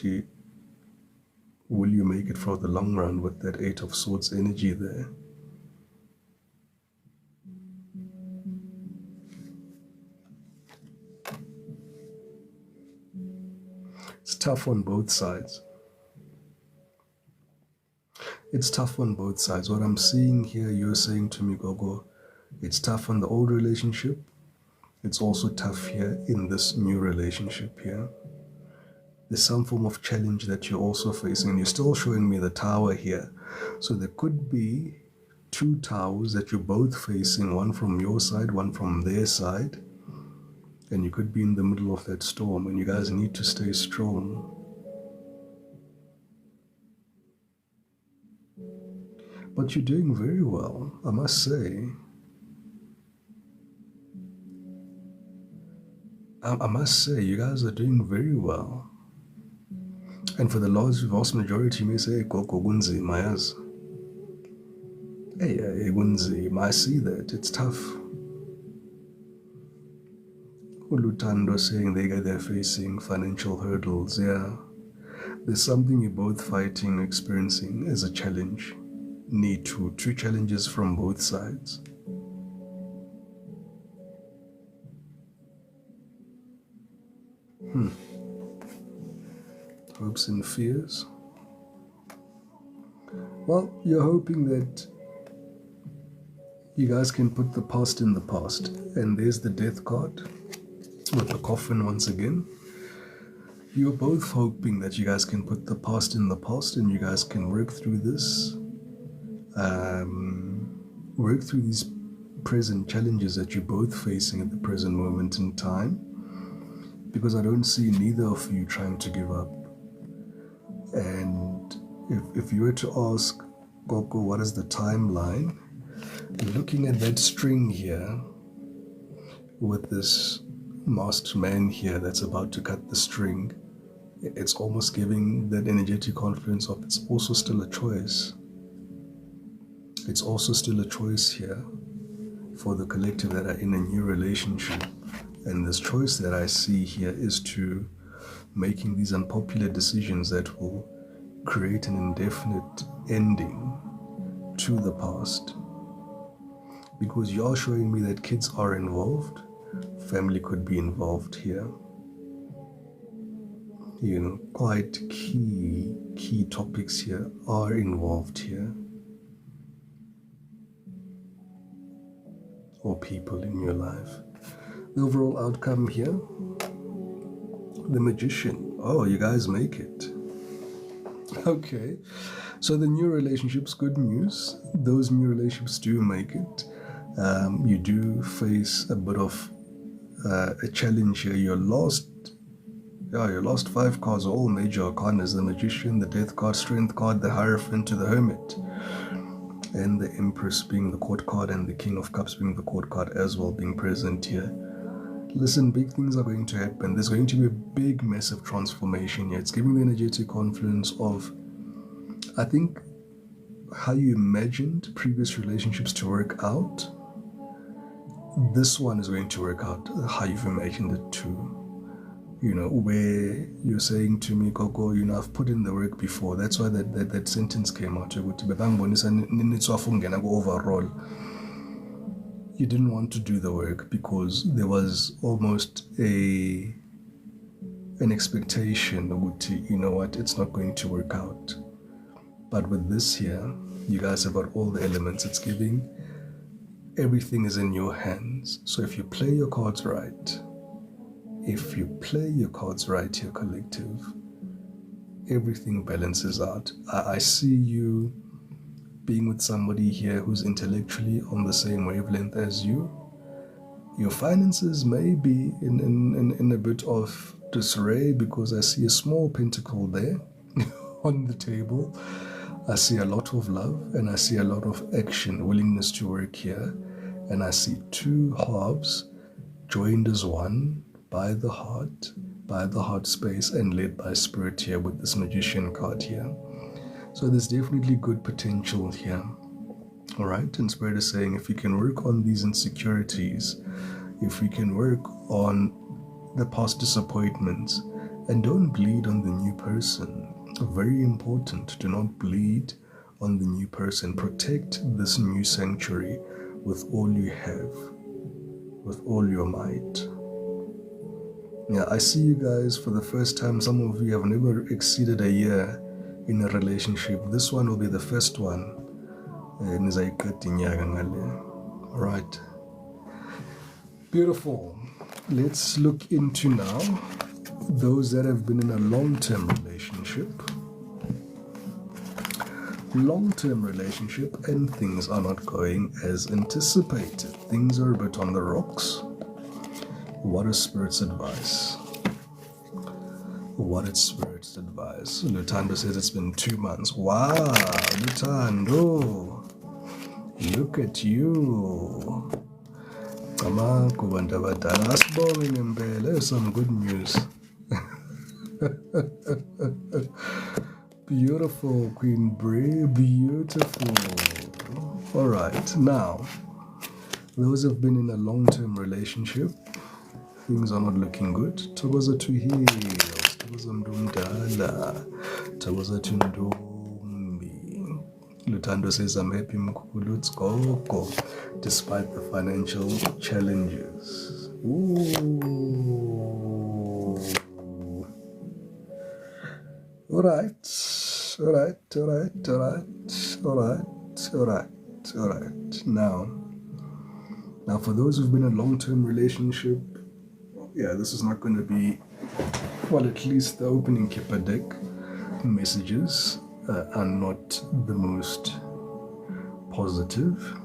you make it for the long run with that Eight of Swords energy there? It's tough on both sides. It's tough on both sides. What I'm seeing here, you're saying to me, Gogo, it's tough on the old relationship. It's also tough here in this new relationship here. There's some form of challenge that you're also facing, and you're still showing me the tower here. So there could be two towers that you're both facing, one from your side, one from their side. And you could be in the middle of that storm, and you guys need to stay strong. But you're doing very well, I must say. I must say, you guys are doing very well. And for the vast majority, you may say, Koko Gunzi, Mayaz. Hey, Gunzi, I see that. It's tough. Ulutando saying they're facing financial hurdles, yeah. There's something you're both fighting, experiencing as a challenge. Need two challenges from both sides. Hopes and fears. Well, you're hoping that you guys can put the past in the past. And there's the death card with the coffin once again. You're both hoping that you guys can put the past in the past and you guys can work through this. Work through these present challenges that you're both facing at the present moment in time. Because I don't see neither of you trying to give up. And if you were to ask, Gogo, what is the timeline? Looking at that string here, with this masked man here that's about to cut the string, it's almost giving that energetic confidence of it's also still a choice. It's also still a choice here for the collective that are in a new relationship. And this choice that I see here is to making these unpopular decisions that will create an indefinite ending to the past. Because you're showing me that kids are involved, family could be involved here. You know, quite key topics here are involved here. Or people in your life. The overall outcome here, the Magician. Oh, you guys make it. Okay, so the new relationships, good news. Those new relationships do make it. You do face a bit of a challenge here. Your last 5 cards are all major arcanas: the Magician, the Death card, Strength card, the Hierophant to the Hermit, and the Empress being the Court card, and the King of Cups being the Court card as well, being present here. Listen, big things are going to happen. There's going to be a big, massive transformation here. It's giving the energetic confluence of, I think, how you imagined previous relationships to work out. This one is going to work out how you've imagined it to. You know, where you're saying to me, Coco, you know, I've put in the work before. That's why that sentence came out. Overall, you didn't want to do the work because there was almost an expectation that, you know what, it's not going to work out. But with this here, you guys have got all the elements. It's giving everything is in your hands. So if you play your cards right, here, collective, everything balances out. I see you being with somebody here who's intellectually on the same wavelength as you. Your finances may be in a bit of disarray because I see a small pentacle there on the table. I see a lot of love and I see a lot of action, willingness to work here. And I see 2 halves joined as one by the heart space, and led by spirit here with this Magician card here. So there's definitely good potential here. All right, and spirit is saying if you can work on these insecurities, if we can work on the past disappointments, and don't bleed on the new person. Very important, do not bleed on the new person. Protect this new sanctuary with all you have, with all your might. Yeah, I see you guys for the first time. Some of you have never exceeded a year in a relationship. This one will be the first one. Alright. Beautiful. Let's look into now those that have been in a long-term relationship. Long-term relationship and things are not going as anticipated. Things are a bit on the rocks. What is Spirit's advice? What is Spirit's advice? Lutando says it's been 2 months. Wow, Lutando. Look at you. Some good news. Beautiful, Queen Bray. Beautiful. Alright, now, those who have been in a long-term relationship, things are not looking good. Thokoza to heal. Thokoza mdumdala. Thokoza to ndumbi. Lutando says, I'm happy mkukulu go. Despite the financial challenges. Ooh. Alright. Now for those who've been in a long-term relationship, yeah, this is not going to be, well, at least the opening Kipper deck messages are not the most positive.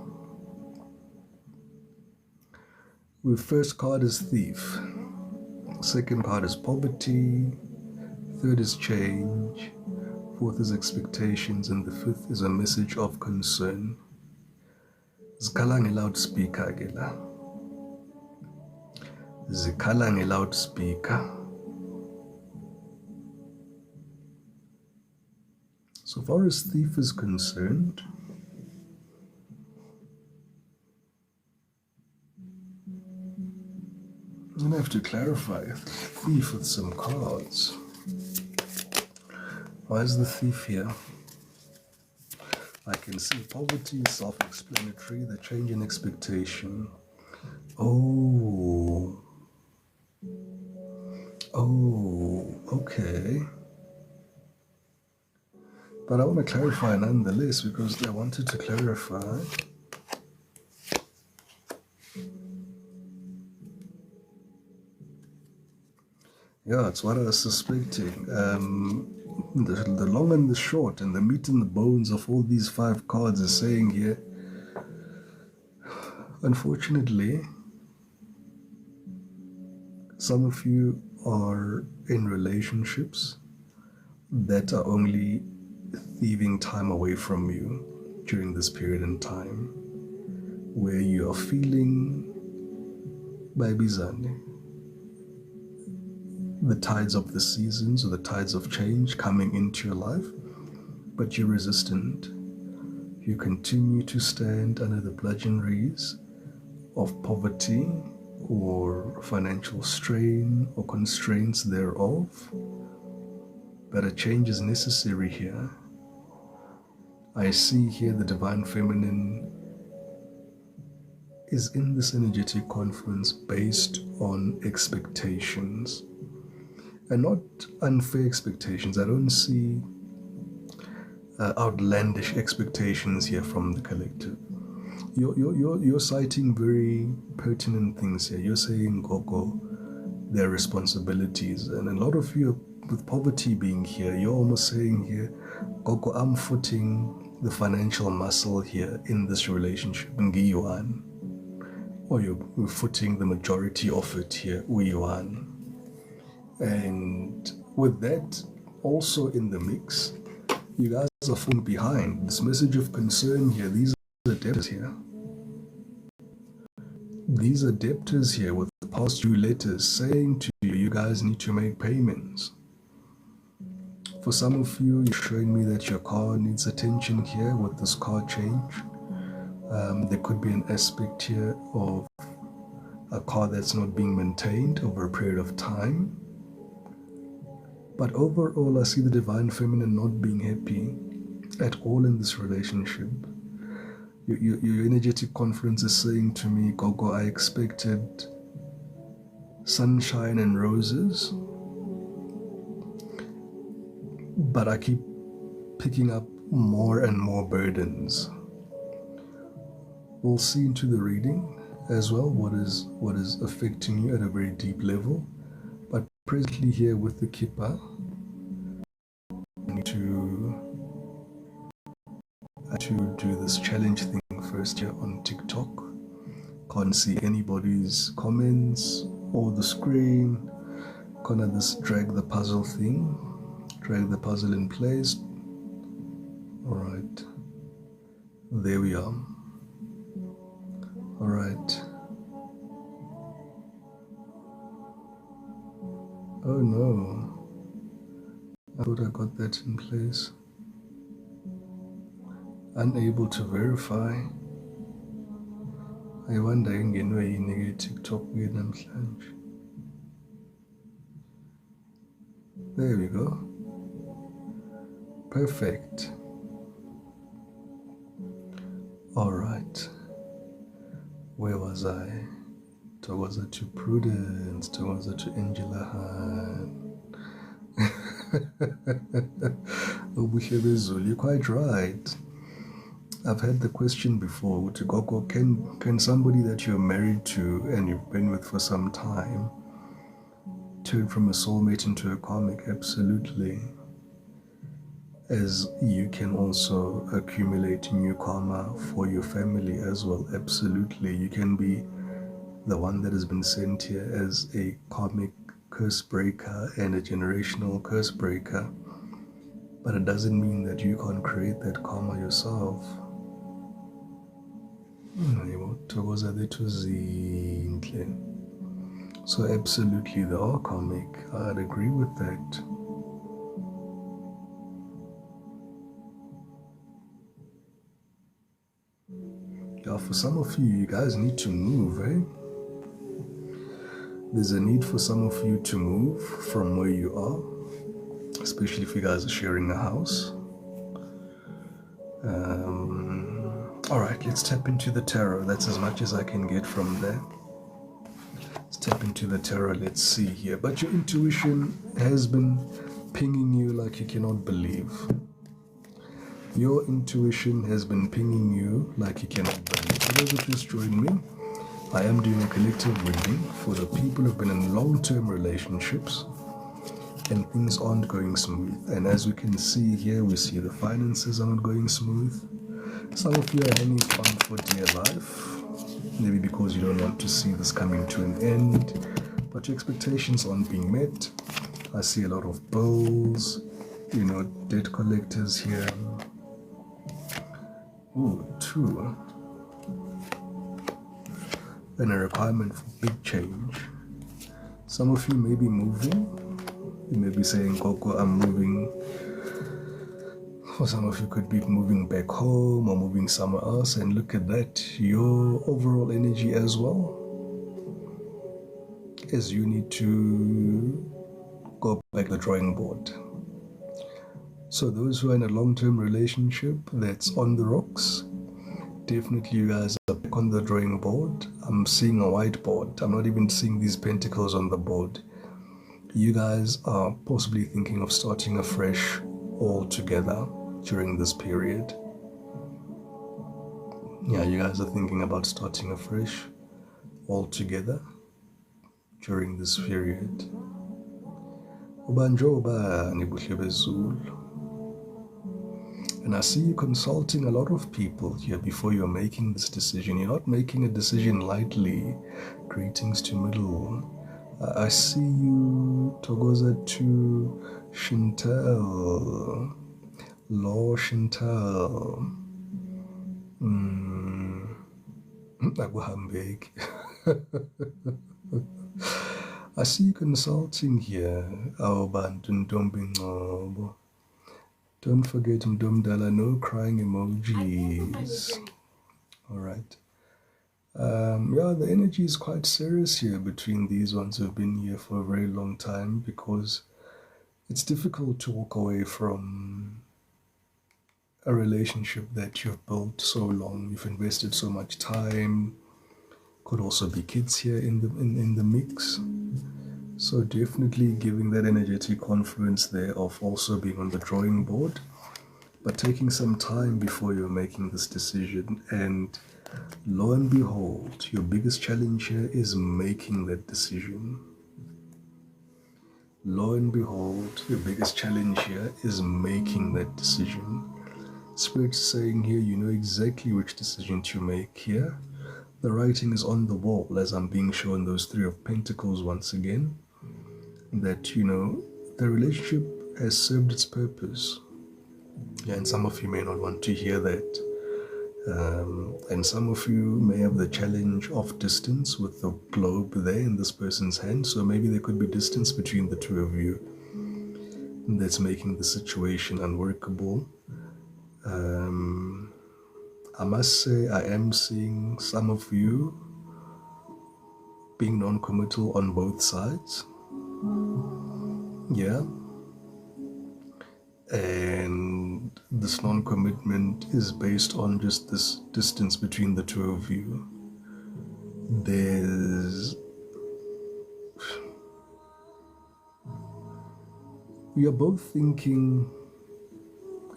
The first card is Thief. Second card is Poverty. Third is Change. Fourth is Expectations. And the fifth is a message of concern. Zikhala nge-loudspeaker ke la. Zikhala nge-loudspeaker. So far as Thief is concerned, I'm gonna have to clarify. Thief with some cards. Why is the thief here? I can see poverty, self-explanatory, the change in expectation. Oh, okay. But I want to clarify nonetheless because I wanted to clarify. Yeah, it's what I was suspecting. The long and the short and the meat and the bones of all these 5 cards is saying here, unfortunately, some of you are in relationships that are only thieving time away from you during this period in time, where you are feeling baibizane, the tides of the seasons or the tides of change coming into your life, but you're resistant. You continue to stand under the bludgeoneries of poverty or financial strain or constraints thereof, but a change is necessary here. I see here the Divine Feminine is in this energetic confluence based on expectations, and not unfair expectations. I don't see outlandish expectations here from the collective. You're citing very pertinent things here. You're saying, Gogo, their responsibilities, and a lot of you, with poverty being here, you're almost saying here, Gogo, I'm footing the financial muscle here in this relationship, Ngiyuan, or you're footing the majority of it here, Uyuan. And with that also in the mix, you guys are falling behind. This message of concern here, these are debtors here. These are debtors here with past due letters saying to you, you guys need to make payments. For some of you, you're showing me that your car needs attention here with this car change. There could be an aspect here of a car that's not being maintained over a period of time. But overall, I see the Divine Feminine not being happy at all in this relationship. Your energetic confluence is saying to me, Gogo, I expected sunshine and roses, but I keep picking up more and more burdens. We'll see into the reading as well what is affecting you at a very deep level. But presently here with the Kippa, I need to do this challenge thing first here on TikTok. Can't see anybody's comments or the screen. Gonna this drag the puzzle thing, drag the puzzle in place. All right, there we are. All right. Oh no, I thought I got that in place. Unable to verify. I wonder ingenwe yini TikTok namhlanje. There we go. Perfect. All right. Where was I? Towards it to Prudence, towards it to Angela Han. You're quite right. I've had the question before, Gogo, can somebody that you're married to and you've been with for some time turn from a soulmate into a karmic? Absolutely. As you can also accumulate new karma for your family as well. Absolutely. You can be the one that has been sent here as a karmic curse breaker and a generational curse breaker. But it doesn't mean that you can't create that karma yourself. So absolutely they are karmic. I'd agree with that. Yeah, for some of you, you guys need to move, eh? There's a need for some of you to move from where you are, especially if you guys are sharing a house. All right, let's tap into the tarot. That's as much as I can get from there. Let's tap into the tarot. Let's see here. But your intuition has been pinging you like you cannot believe. Your intuition has been pinging you like you cannot believe. For those who just joined me, I am doing a collective reading for the people who've been in long-term relationships and things aren't going smooth. And as we can see here, we see the finances are not going smooth. Some of you are hanging on for dear life, maybe because you don't want to see this coming to an end, but your expectations aren't being met. I see a lot of bills, debt collectors here. Ooh, 2. And a requirement for big change. Some of you may be moving. You may be saying, Coco, I'm moving. Or some of you could be moving back home or moving somewhere else. And look at that, your overall energy as well, is you need to go back to the drawing board. So those who are in a long-term relationship that's on the rocks, definitely you guys are back on the drawing board. I'm seeing a whiteboard. I'm not even seeing these pentacles on the board. You guys are possibly thinking of starting afresh altogether during this period. Yeah, you guys are thinking about starting afresh altogether during this period. And I see you consulting a lot of people here before you're making this decision. You're not making a decision lightly. Greetings to Middle. I see you, Togoza to Chantal. Law Chantal. I see you consulting here. Don't forget Mdomdala, no crying emojis. Alright. Yeah, the energy is quite serious here between these ones who've been here for a very long time, because it's difficult to walk away from a relationship that you've built so long. You've invested so much time. Could also be kids here in the mix. So definitely giving that energetic confluence there of also being on the drawing board, but taking some time before you're making this decision. And lo and behold, your biggest challenge here is making that decision. Lo and behold, your biggest challenge here is making that decision. Spirit's saying here, you know exactly which decision to make here. The writing is on the wall as I'm being shown those 3 of Pentacles once again. That, the relationship has served its purpose. Yeah, and some of you may not want to hear that. And some of you may have the challenge of distance with the globe there in this person's hand. So maybe there could be distance between the 2 of you. That's making the situation unworkable. I must say I am seeing some of you being non-committal on both sides. Yeah. And this non-commitment is based on just this distance between the 2 of you. We are both thinking,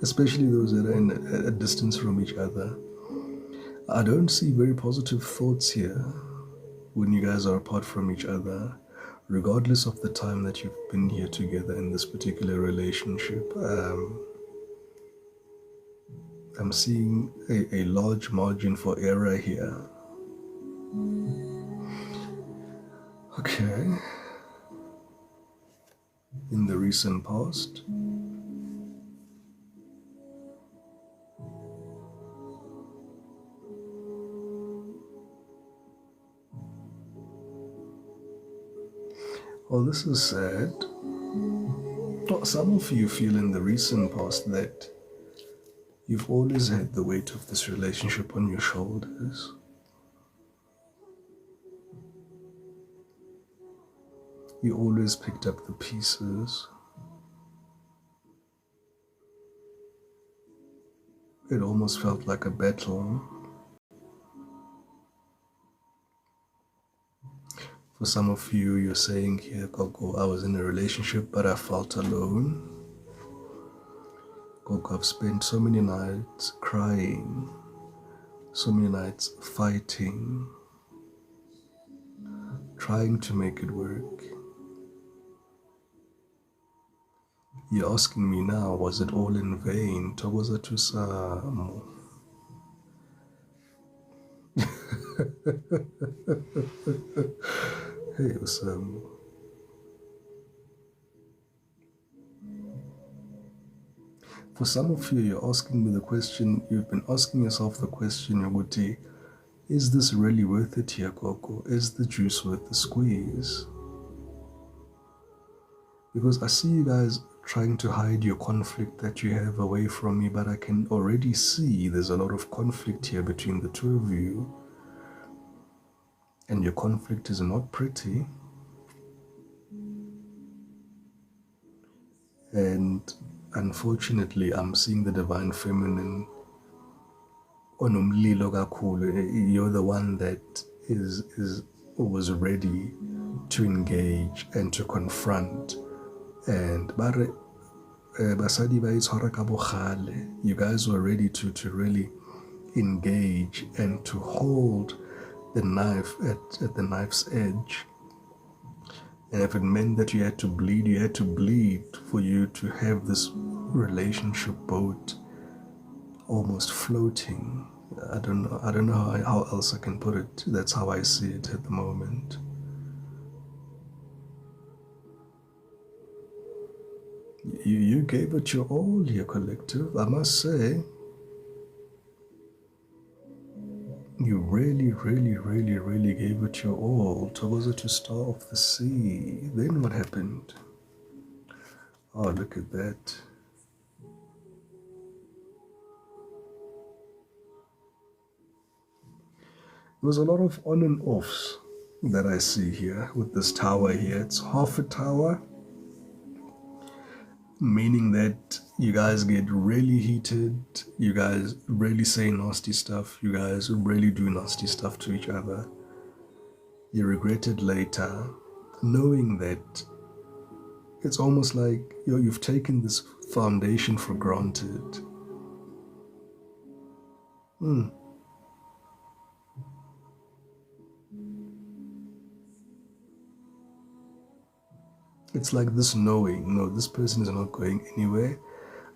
especially those that are in a distance from each other, I don't see very positive thoughts here when you guys are apart from each other, regardless of the time that you've been here together in this particular relationship. I'm seeing a large margin for error here. Okay. In the recent past. Well, this is sad. Well, some of you feel in the recent past that you've always had the weight of this relationship on your shoulders. You always picked up the pieces. It almost felt like a battle. For some of you, you're saying here, Gogo, I was in a relationship, but I felt alone. Gogo, I've spent so many nights crying, so many nights fighting, trying to make it work. You're asking me now, was it all in vain? Togoza tusamo. Hey, Osamo. For some of you, you're asking me the question, you've been asking yourself the question, Yoguti, is this really worth it here, Gogo? Is the juice worth the squeeze? Because I see you guys trying to hide your conflict that you have away from me, but I can already see there's a lot of conflict here between the two of you. And your conflict is not pretty. And unfortunately, I'm seeing the divine feminine. You're the one that was ready to engage and to confront. And you guys were ready to really engage and to hold the knife at the knife's edge. And if it meant that you had to bleed for you to have this relationship boat almost floating. I don't know how else I can put it. That's how I see it at the moment. You gave it your all here, collective. I must say, you really, really, really, really gave it your all. Towards it to star of the sea. Then what happened? Oh, look at that. There was a lot of on and offs that I see here with this tower here. It's half a tower, meaning that you guys get really heated, you guys really say nasty stuff, you guys really do nasty stuff to each other. You regret it later, knowing that it's almost like you've taken this foundation for granted. It's like this knowing, no, this person is not going anywhere.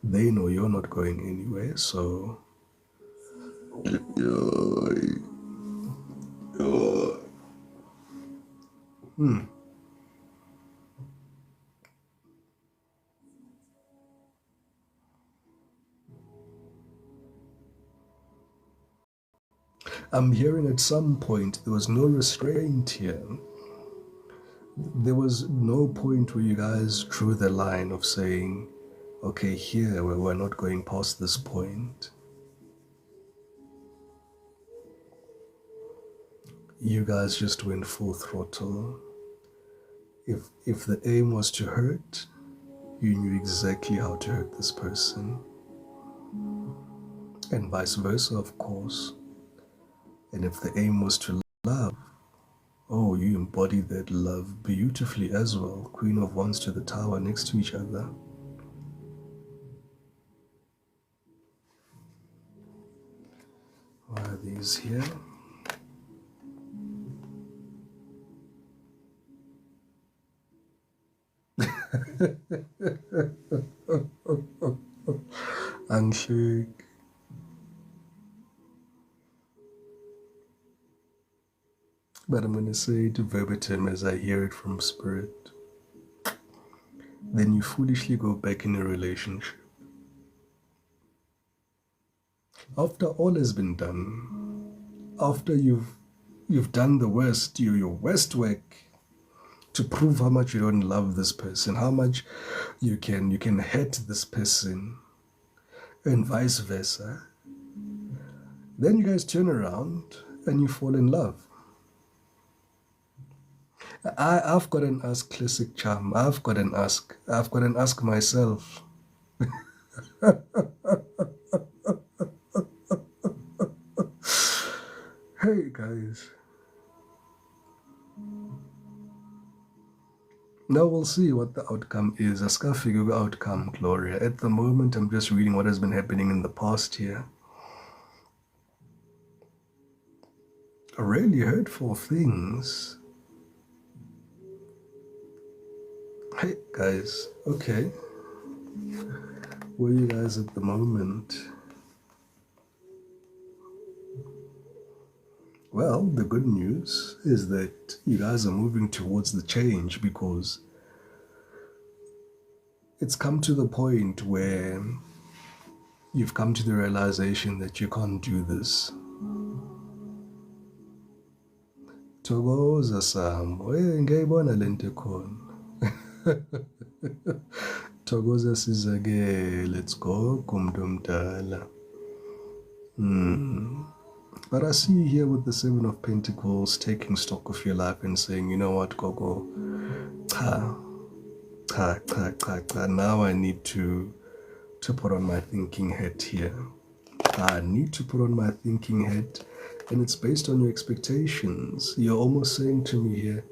They know you're not going anywhere, so I'm hearing at some point there was no restraint here. There was no point where you guys drew the line of saying, okay, here we're not going past this point. You guys just went full throttle. If the aim was to hurt, you knew exactly how to hurt this person. And vice versa, of course. And if the aim was to love, oh, you embody that love beautifully as well. Queen of Wands to the Tower next to each other. Why are these here? Angshik. But I'm going to say it verbatim as I hear it from spirit. Then you foolishly go back in a relationship. After all has been done, after you've done the worst, your worst work to prove how much you don't love this person, how much you can hate this person, and vice versa, then you guys turn around and you fall in love. I've got an ask classic charm. I've got an ask myself. Hey guys. Now we'll see what the outcome is. Askafika outcome, Gloria. At the moment, I'm just reading what has been happening in the past here. Really hurtful things. Hey guys, okay. Where are you guys at the moment? Well, the good news is that you guys are moving towards the change, because it's come to the point where you've come to the realization that you can't do this. Thokoza Sam, ngiyayibona lento khona. Thokoza sizake, let's go kumuntu omdala. But I see you here with the Seven of Pentacles taking stock of your life and saying, you know what, Gogo, now I need to put on my thinking hat here. I need to put on my thinking hat, and it's based on your expectations. You're almost saying to me here,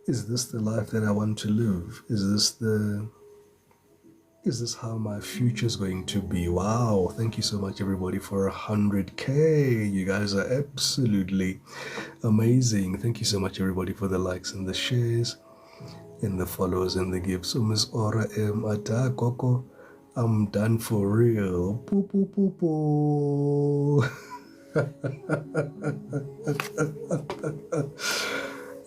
is this the life that I want to live? Is this how my future is going to be? Wow, thank you so much everybody for 100K. You guys are absolutely amazing. Thank you so much everybody for the likes and the shares and the follows and the gifts. So Miss Aura M Atakoko, I'm done for real. Poo poo poo poo.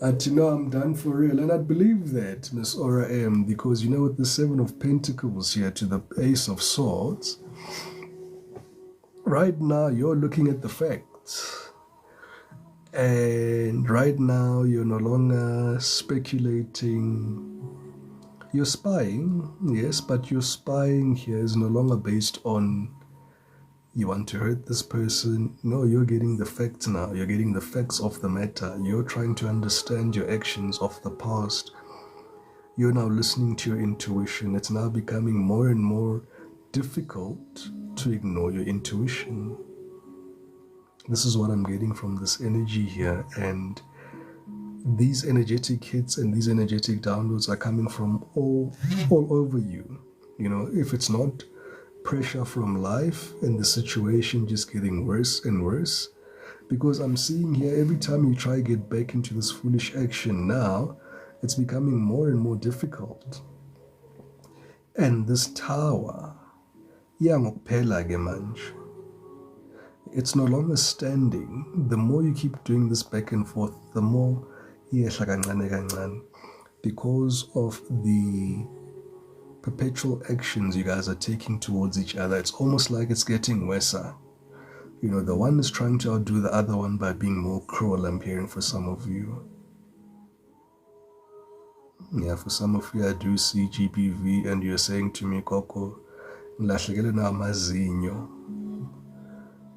And you know, I'm done for real. And I believe that, Miss Aura M, because you know, with the Seven of Pentacles here to the Ace of Swords, right now you're looking at the facts. And right now you're no longer speculating. You're spying, yes, but your spying here is no longer based on you want to hurt this person. No, you're getting the facts now. You're getting the facts of the matter. You're trying to understand your actions of the past. You're now listening to your intuition. It's now becoming more and more difficult to ignore your intuition. This is what I'm getting from this energy here. And these energetic hits and these energetic downloads are coming from all over you. You know, if it's not pressure from life and the situation just getting worse and worse, because I'm seeing here every time you try to get back into this foolish action now, it's becoming more and more difficult. And this tower, it's no longer standing. The more you keep doing this back and forth, the more because of the perpetual actions you guys are taking towards each other. It's almost like it's getting worse. You know, the one is trying to outdo the other one by being more cruel, I'm hearing for some of you. Yeah, for some of you I do see GBV and you're saying to me, Koko, ngilahlekele na amazinyo.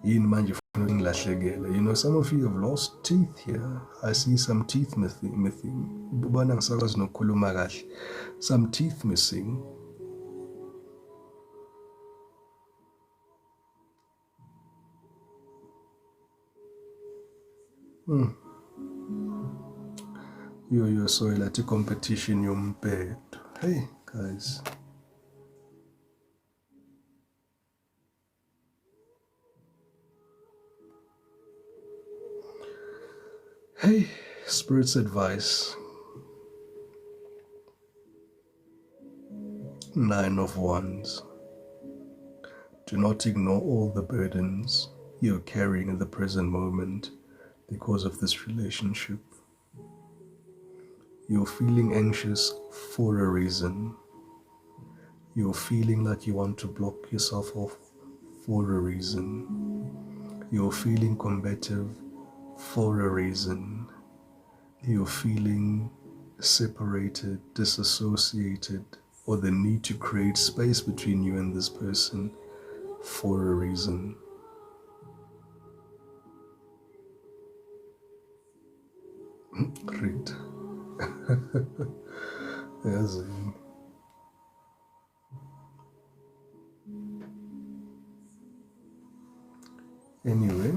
Yini manje ufuna ngilahlekele? You know, some of you have lost teeth here. I see some teeth missing. Ubona ngisakwazi nokukhuluma kahle. Some teeth missing. You're so like a competition yombhedo. Hey guys. Hey, Spirit's advice. 9 of Wands. Do not ignore all the burdens you're carrying in the present moment because of this relationship. You're feeling anxious for a reason. You're feeling like you want to block yourself off for a reason. You're feeling combative for a reason. You're feeling separated, disassociated, or the need to create space between you and this person for a reason. Great. Yes. Anyway,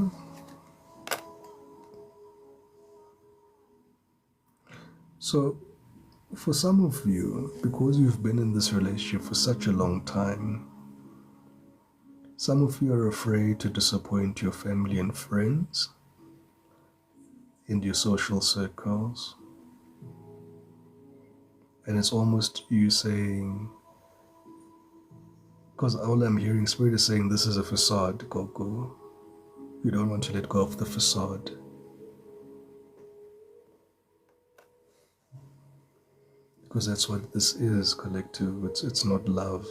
so for some of you, because you've been in this relationship for such a long time, some of you are afraid to disappoint your family and friends and your social circles. And it's almost you saying, because all I'm hearing Spirit is saying, this is a facade, Gogo. You don't want to let go of the facade. Because that's what this is, collective. It's not love.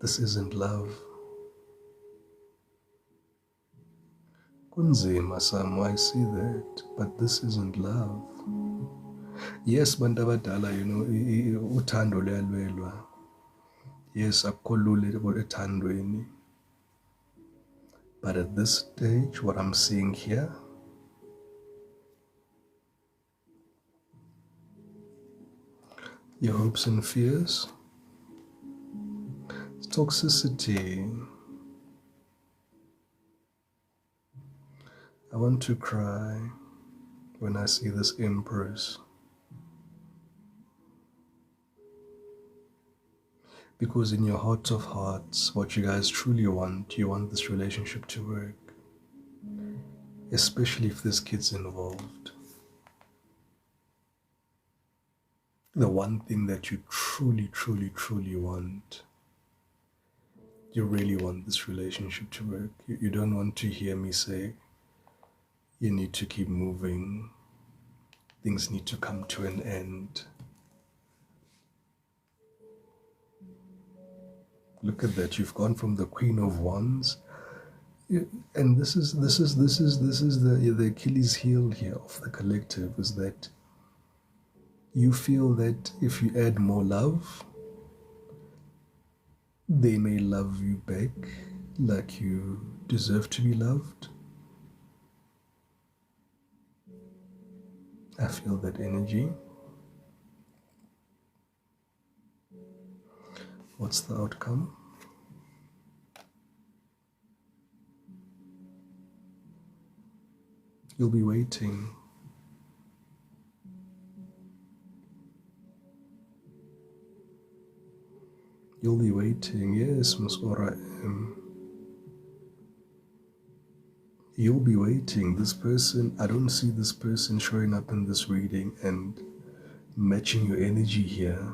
This isn't love. Kunzima, Sam, I see that. But this isn't love. Yes, Bandabadala, uthando luyalwelwa. Yes, akholule ethandweni. But at this stage, what I'm seeing here, your hopes and fears, toxicity. I want to cry when I see this Empress. Because in your heart of hearts, what you guys truly want, you want this relationship to work. Especially if there's kids involved. The one thing that you truly, truly, truly want. You really want this relationship to work. You don't want to hear me say, you need to keep moving. Things need to come to an end. Look at that. You've gone from the Queen of Wands, and this is the Achilles heel here of the collective, is that you feel that if you add more love, they may love you back like you deserve to be loved. I feel that energy. What's the outcome? You'll be waiting. You'll be waiting. Yes, Miss Ora. You'll be waiting. This person, I don't see this person showing up in this reading and matching your energy here.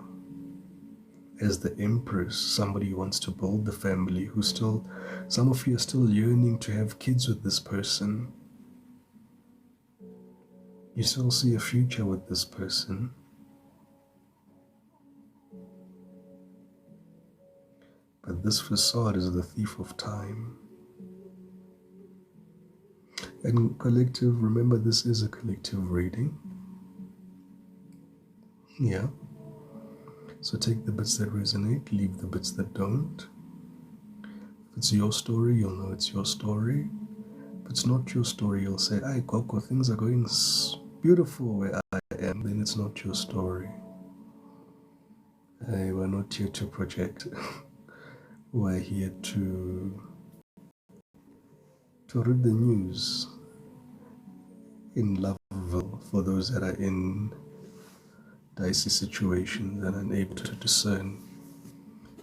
As the Empress, somebody who wants to build the family, who still, some of you are still yearning to have kids with this person. You still see a future with this person. But this facade is the thief of time. And collective, remember this is a collective reading. Yeah. So take the bits that resonate, leave the bits that don't. If it's your story, you'll know it's your story. If it's not your story, you'll say, "Ay, Coco, things are going beautiful where I am." Then it's not your story. Hey, we're not here to project. We're here to read the news in Loveville for those that are in dicey situations and unable to discern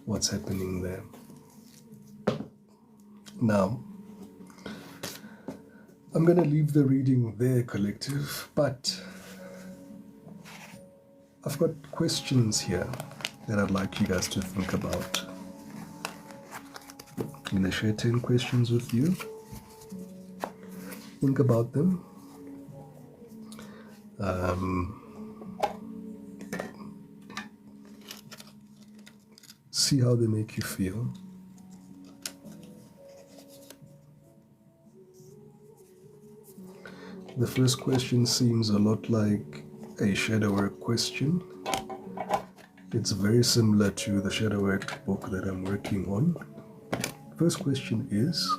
what's happening there. Now, I'm going to leave the reading there, collective, but I've got questions here that I'd like you guys to think about. I'm going to share 10 questions with you. Think about them. See how they make you feel. The first question seems a lot like a shadow work question. It's very similar to the shadow work book that I'm working on. First question is,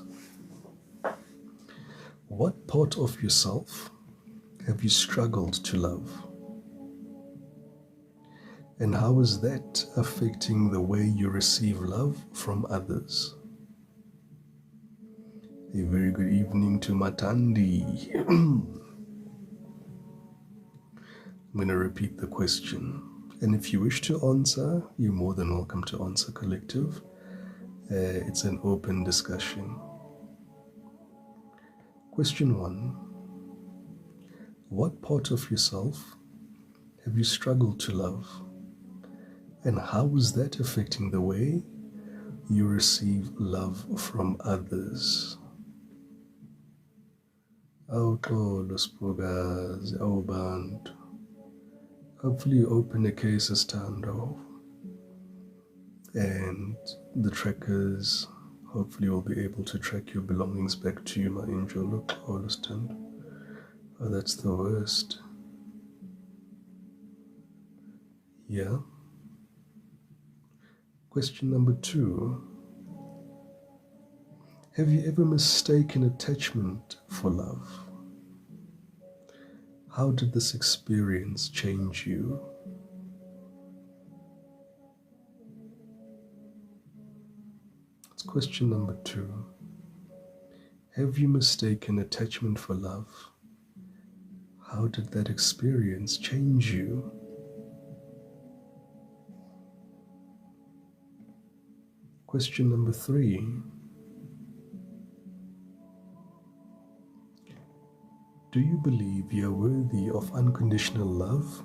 what part of yourself have you struggled to love? And how is that affecting the way you receive love from others? A very good evening to Matandi. I'm going to repeat the question. And if you wish to answer, you're more than welcome to answer, collective. It's an open discussion. Question 1. What part of yourself have you struggled to love? And how is that affecting the way you receive love from others? Hopefully you open a case of stand-off, and the trackers hopefully will be able to track your belongings back to you, my angel. Look, understand. Oh, that's the worst. Yeah. Question number 2. Have you ever mistaken attachment for love? How did this experience change you? It's question number 2. Have you mistaken attachment for love? How did that experience change you? Question number 3. Do you believe you are worthy of unconditional love?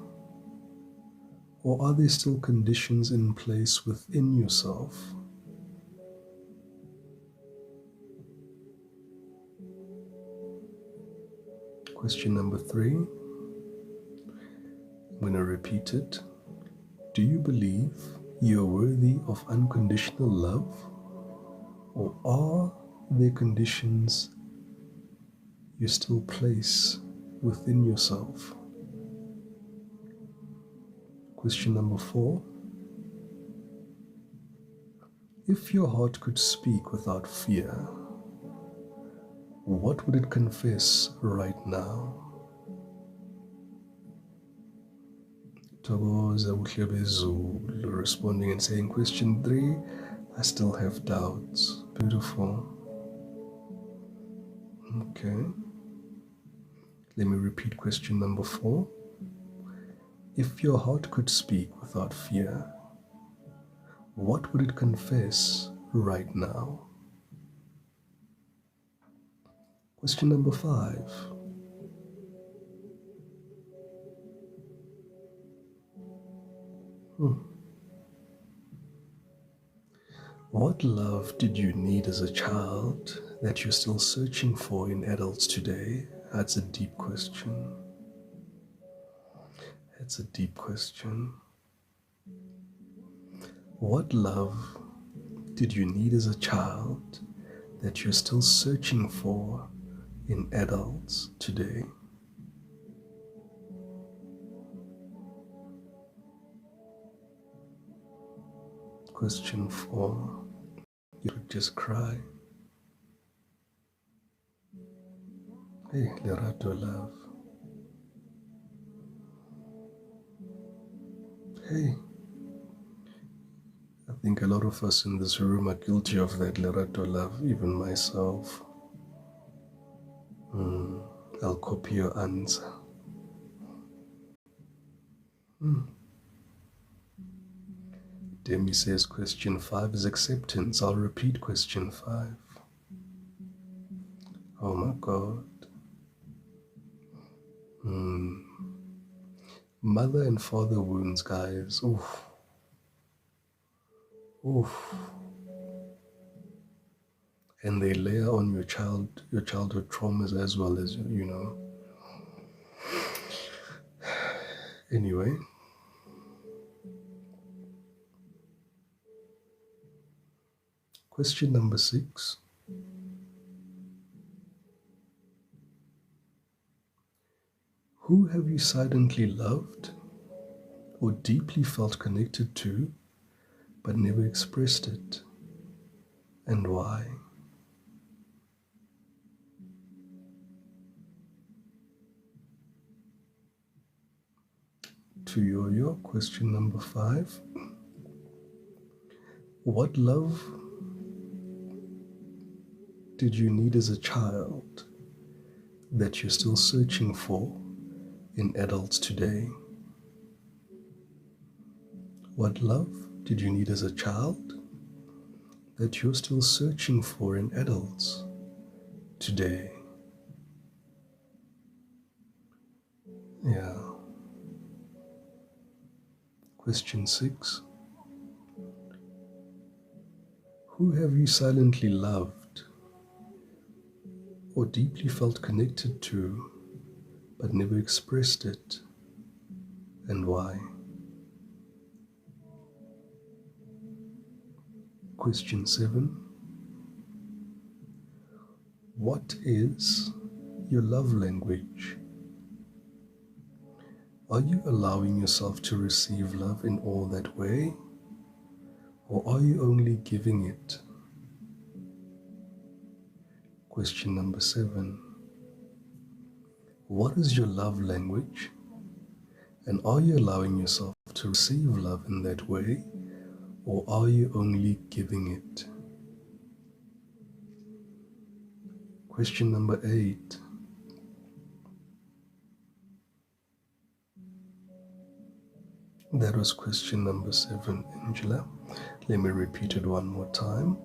Or are there still conditions in place within yourself? Question number 3. I'm going to repeat it. Do you believe you are worthy of unconditional love? Or are there conditions you still place within yourself? Question number 4. If your heart could speak without fear, what would it confess right now? Togoza Buhlebezulu responding and saying, question 3, I still have doubts. Beautiful. Okay. Let me repeat question number 4. If your heart could speak without fear, what would it confess right now? Question number 5. What love did you need as a child that you're still searching for in adults today? That's a deep question. It's a deep question. What love did you need as a child that you're still searching for in adults today? Question 4. You could just cry. Hey, Lerato love. Hey. I think a lot of us in this room are guilty of that, Lerato love, even myself. I'll copy your answer. Demi says question 5 is acceptance. I'll repeat question 5. Oh my God. Mother and father wounds, guys. Oof. Oof. And they layer on your childhood traumas as well as, you know. Anyway. Question number 6. Who have you silently loved or deeply felt connected to but never expressed it, and why? to Yo-Yo, question number 5. What love did you need as a child that you're still searching for in adults today? What love did you need as a child that you're still searching for in adults today? Yeah. Question 6. Who have you silently loved or deeply felt connected to but never expressed it, and why? Question 7. What is your love language? Are you allowing yourself to receive love in all that way, or are you only giving it? Question number 7. What is your love language, and are you allowing yourself to receive love in that way, or are you only giving it? Question number 8. That was question number 7, Angela. Let me repeat it one more time.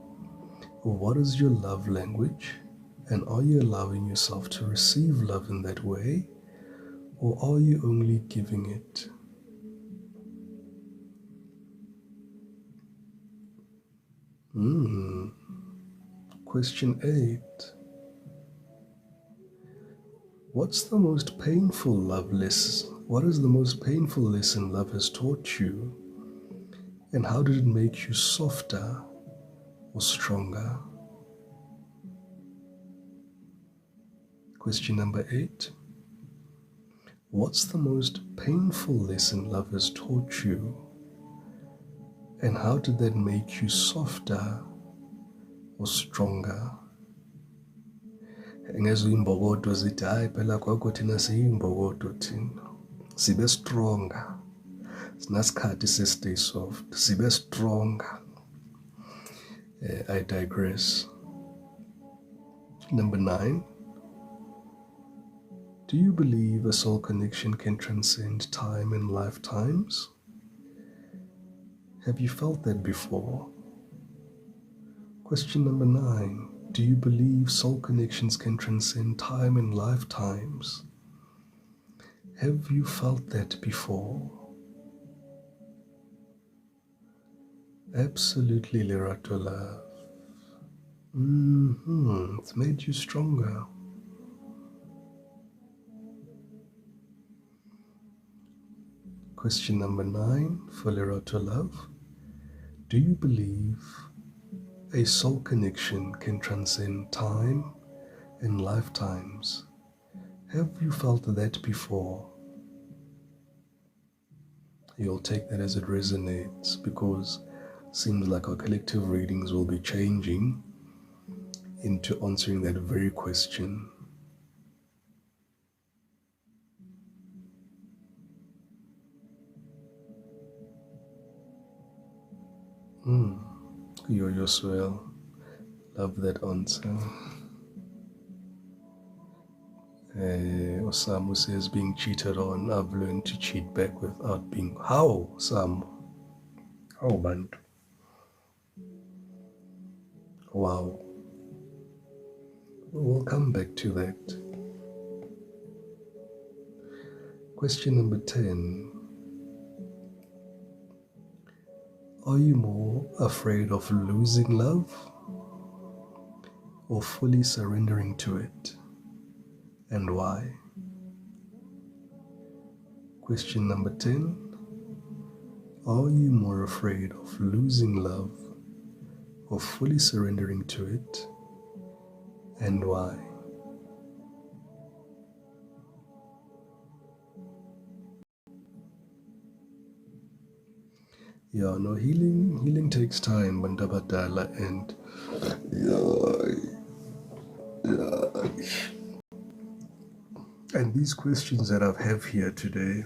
What is your love language? And are you allowing yourself to receive love in that way? Or are you only giving it? Question 8. What's the most painful love lesson? What is the most painful lesson love has taught you? And how did it make you softer or stronger? Question number 8. What's the most painful lesson love has taught you? And how did that make you softer or stronger? Ngezwe imbokodo zithi hayi phela kwakho thina siyimbokodo thina. Sibe stronger. Sinasikhathi se-stay soft. Sibe stronger. I digress. Number 9. Do you believe a soul connection can transcend time and lifetimes? Have you felt that before? Question number 9. Do you believe soul connections can transcend time and lifetimes? Have you felt that before? Absolutely, Lerato love. It's made you stronger. Question number 9 for Lerato love. Do you believe a soul connection can transcend time and lifetimes? Have you felt that before? You'll take that as it resonates, because it seems like our collective readings will be changing into answering that very question. Yo-Yo Swell, love that answer. Osamu says, being cheated on, I've learned to cheat back without being... How, Sam? How, Bantu? Wow. We'll come back to that. Question number 10. Are you more afraid of losing love or fully surrendering to it? And why? Question number 10. Are you more afraid of losing love or fully surrendering to it? And why? Yeah, no, healing takes time, Bandabadala, and and these questions that I have here today,